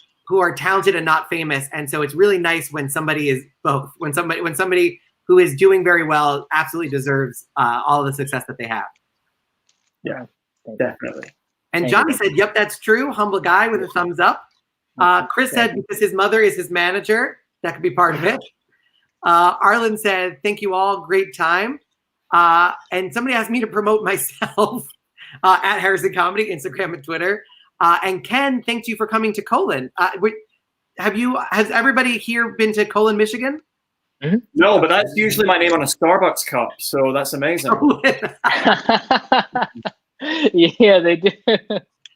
talented and not famous. And so it's really nice when somebody is both. When somebody who is doing very well absolutely deserves all the success that they have. Yeah, definitely. And Johnny said, "Yep, that's true." Humble guy with a thumbs up. Chris said because his mother is his manager, that could be part of it. Arlen said, "Thank you all, great time." And somebody asked me to promote myself at Harrison Comedy, Instagram and Twitter. And Ken, thank you for coming to COLIN. Has everybody here been to COLIN, Michigan? Mm-hmm. No, but that's usually my name on a Starbucks cup, so that's amazing. Yeah, they do.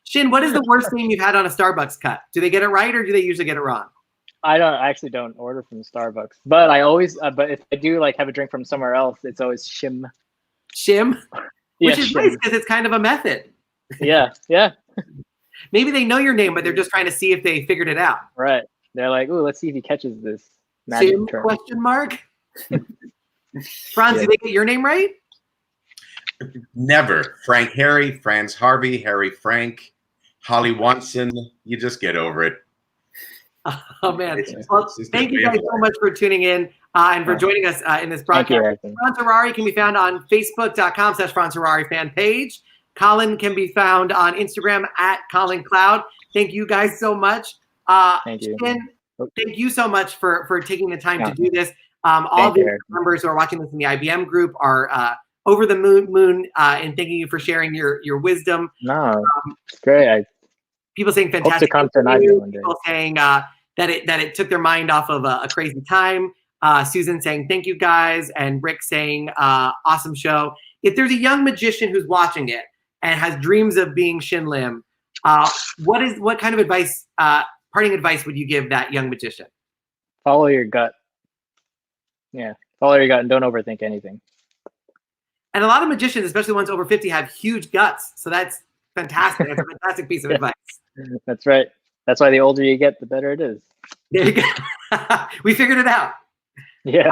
Shin, what is the worst name you've had on a Starbucks cup? Do they get it right or do they usually get it wrong? I actually don't order from Starbucks, but I always, but if I do like have a drink from somewhere else, it's always Shim. Shim? Yeah, which is Shim. nice because it's kind of a method. Yeah. Maybe they know your name, but they're just trying to see if they figured it out. Right. They're like, ooh, let's see if he catches this magic Shim, term. question mark? FRANZ, did they get your name right? Never. Frank Harry, FRANZ Harvey, Harry Frank, Holly Watson. You just get over it. Oh, man. Well, thank you guys so much for tuning in and for joining us in this broadcast. FRANZ HARARY can be found on Facebook.com/FRANZ HARARY fan page. COLIN can be found on Instagram at COLIN Cloud. Thank you guys so much. Thank you. Shin, thank you so much for taking the time to do this. All the members who are watching this in the IBM group are over the moon and thanking you for sharing your wisdom. No, it's great. People saying fantastic. Hope to come to an IBM one day. People saying that it took their mind off of a crazy time. Susan saying, thank you guys. And Rick saying, awesome show. If there's a young magician who's watching it and has dreams of being Shin Lim, what kind of advice, parting advice would you give that young magician? Follow your gut. Yeah, follow your gut and don't overthink anything. And a lot of magicians, especially ones over 50, have huge guts. So that's fantastic. That's a fantastic piece of advice. That's right. That's why the older you get, the better it is. There you go. We figured it out. Yeah.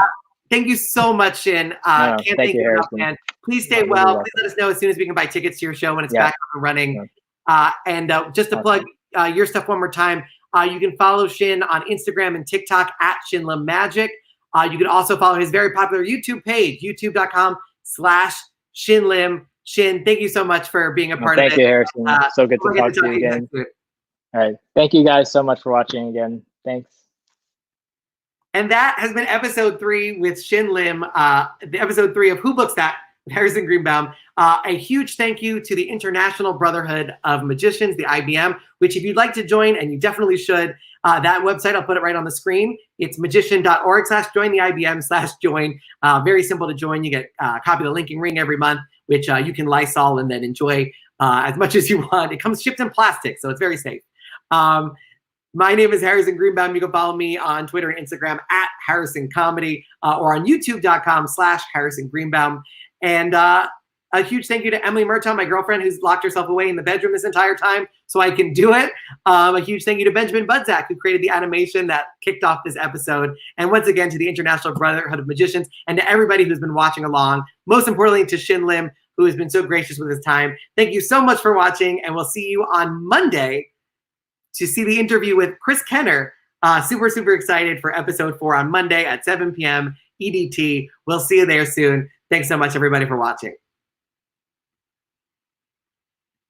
Thank you so much, Shin. Can't thank you enough, man. Please stay well. Please let us know as soon as we can buy tickets to your show when it's back up and running. And just to plug your stuff one more time, you can follow Shin on Instagram and TikTok at Shin Lim Magic. You can also follow his very popular YouTube page, youtube.com/Shin Lim. Shin, thank you so much for being a part of it. Thank you, Harrison. So good to talk to you again. All right. Thank you guys so much for watching again. Thanks. And that has been episode 3 with Shin Lim, the episode 3 of Who Books That with Harrison Greenbaum. A huge thank you to the International Brotherhood of Magicians, the IBM, which if you'd like to join, and you definitely should, that website, I'll put it right on the screen. It's magician.org/join the IBM/join. Very simple to join. You get a copy of the Linking Ring every month, which you can Lysol and then enjoy as much as you want. It comes shipped in plastic, so it's very safe. My name is Harrison Greenbaum. You can follow me on Twitter and Instagram at Harrison Comedy or on youtube.com/Harrison Greenbaum. And a huge thank you to Emily Murtaugh, my girlfriend, who's locked herself away in the bedroom this entire time so I can do it. A huge thank you to Benjamin Budzak, who created the animation that kicked off this episode. And once again, to the International Brotherhood of Magicians and to everybody who's been watching along. Most importantly, to Shin Lim, who has been so gracious with his time. Thank you so much for watching, and we'll see you on Monday to see the interview with Chris Kenner. Super, super excited for episode 4 on Monday at 7 p.m. EDT. We'll see you there soon. Thanks so much, everybody, for watching.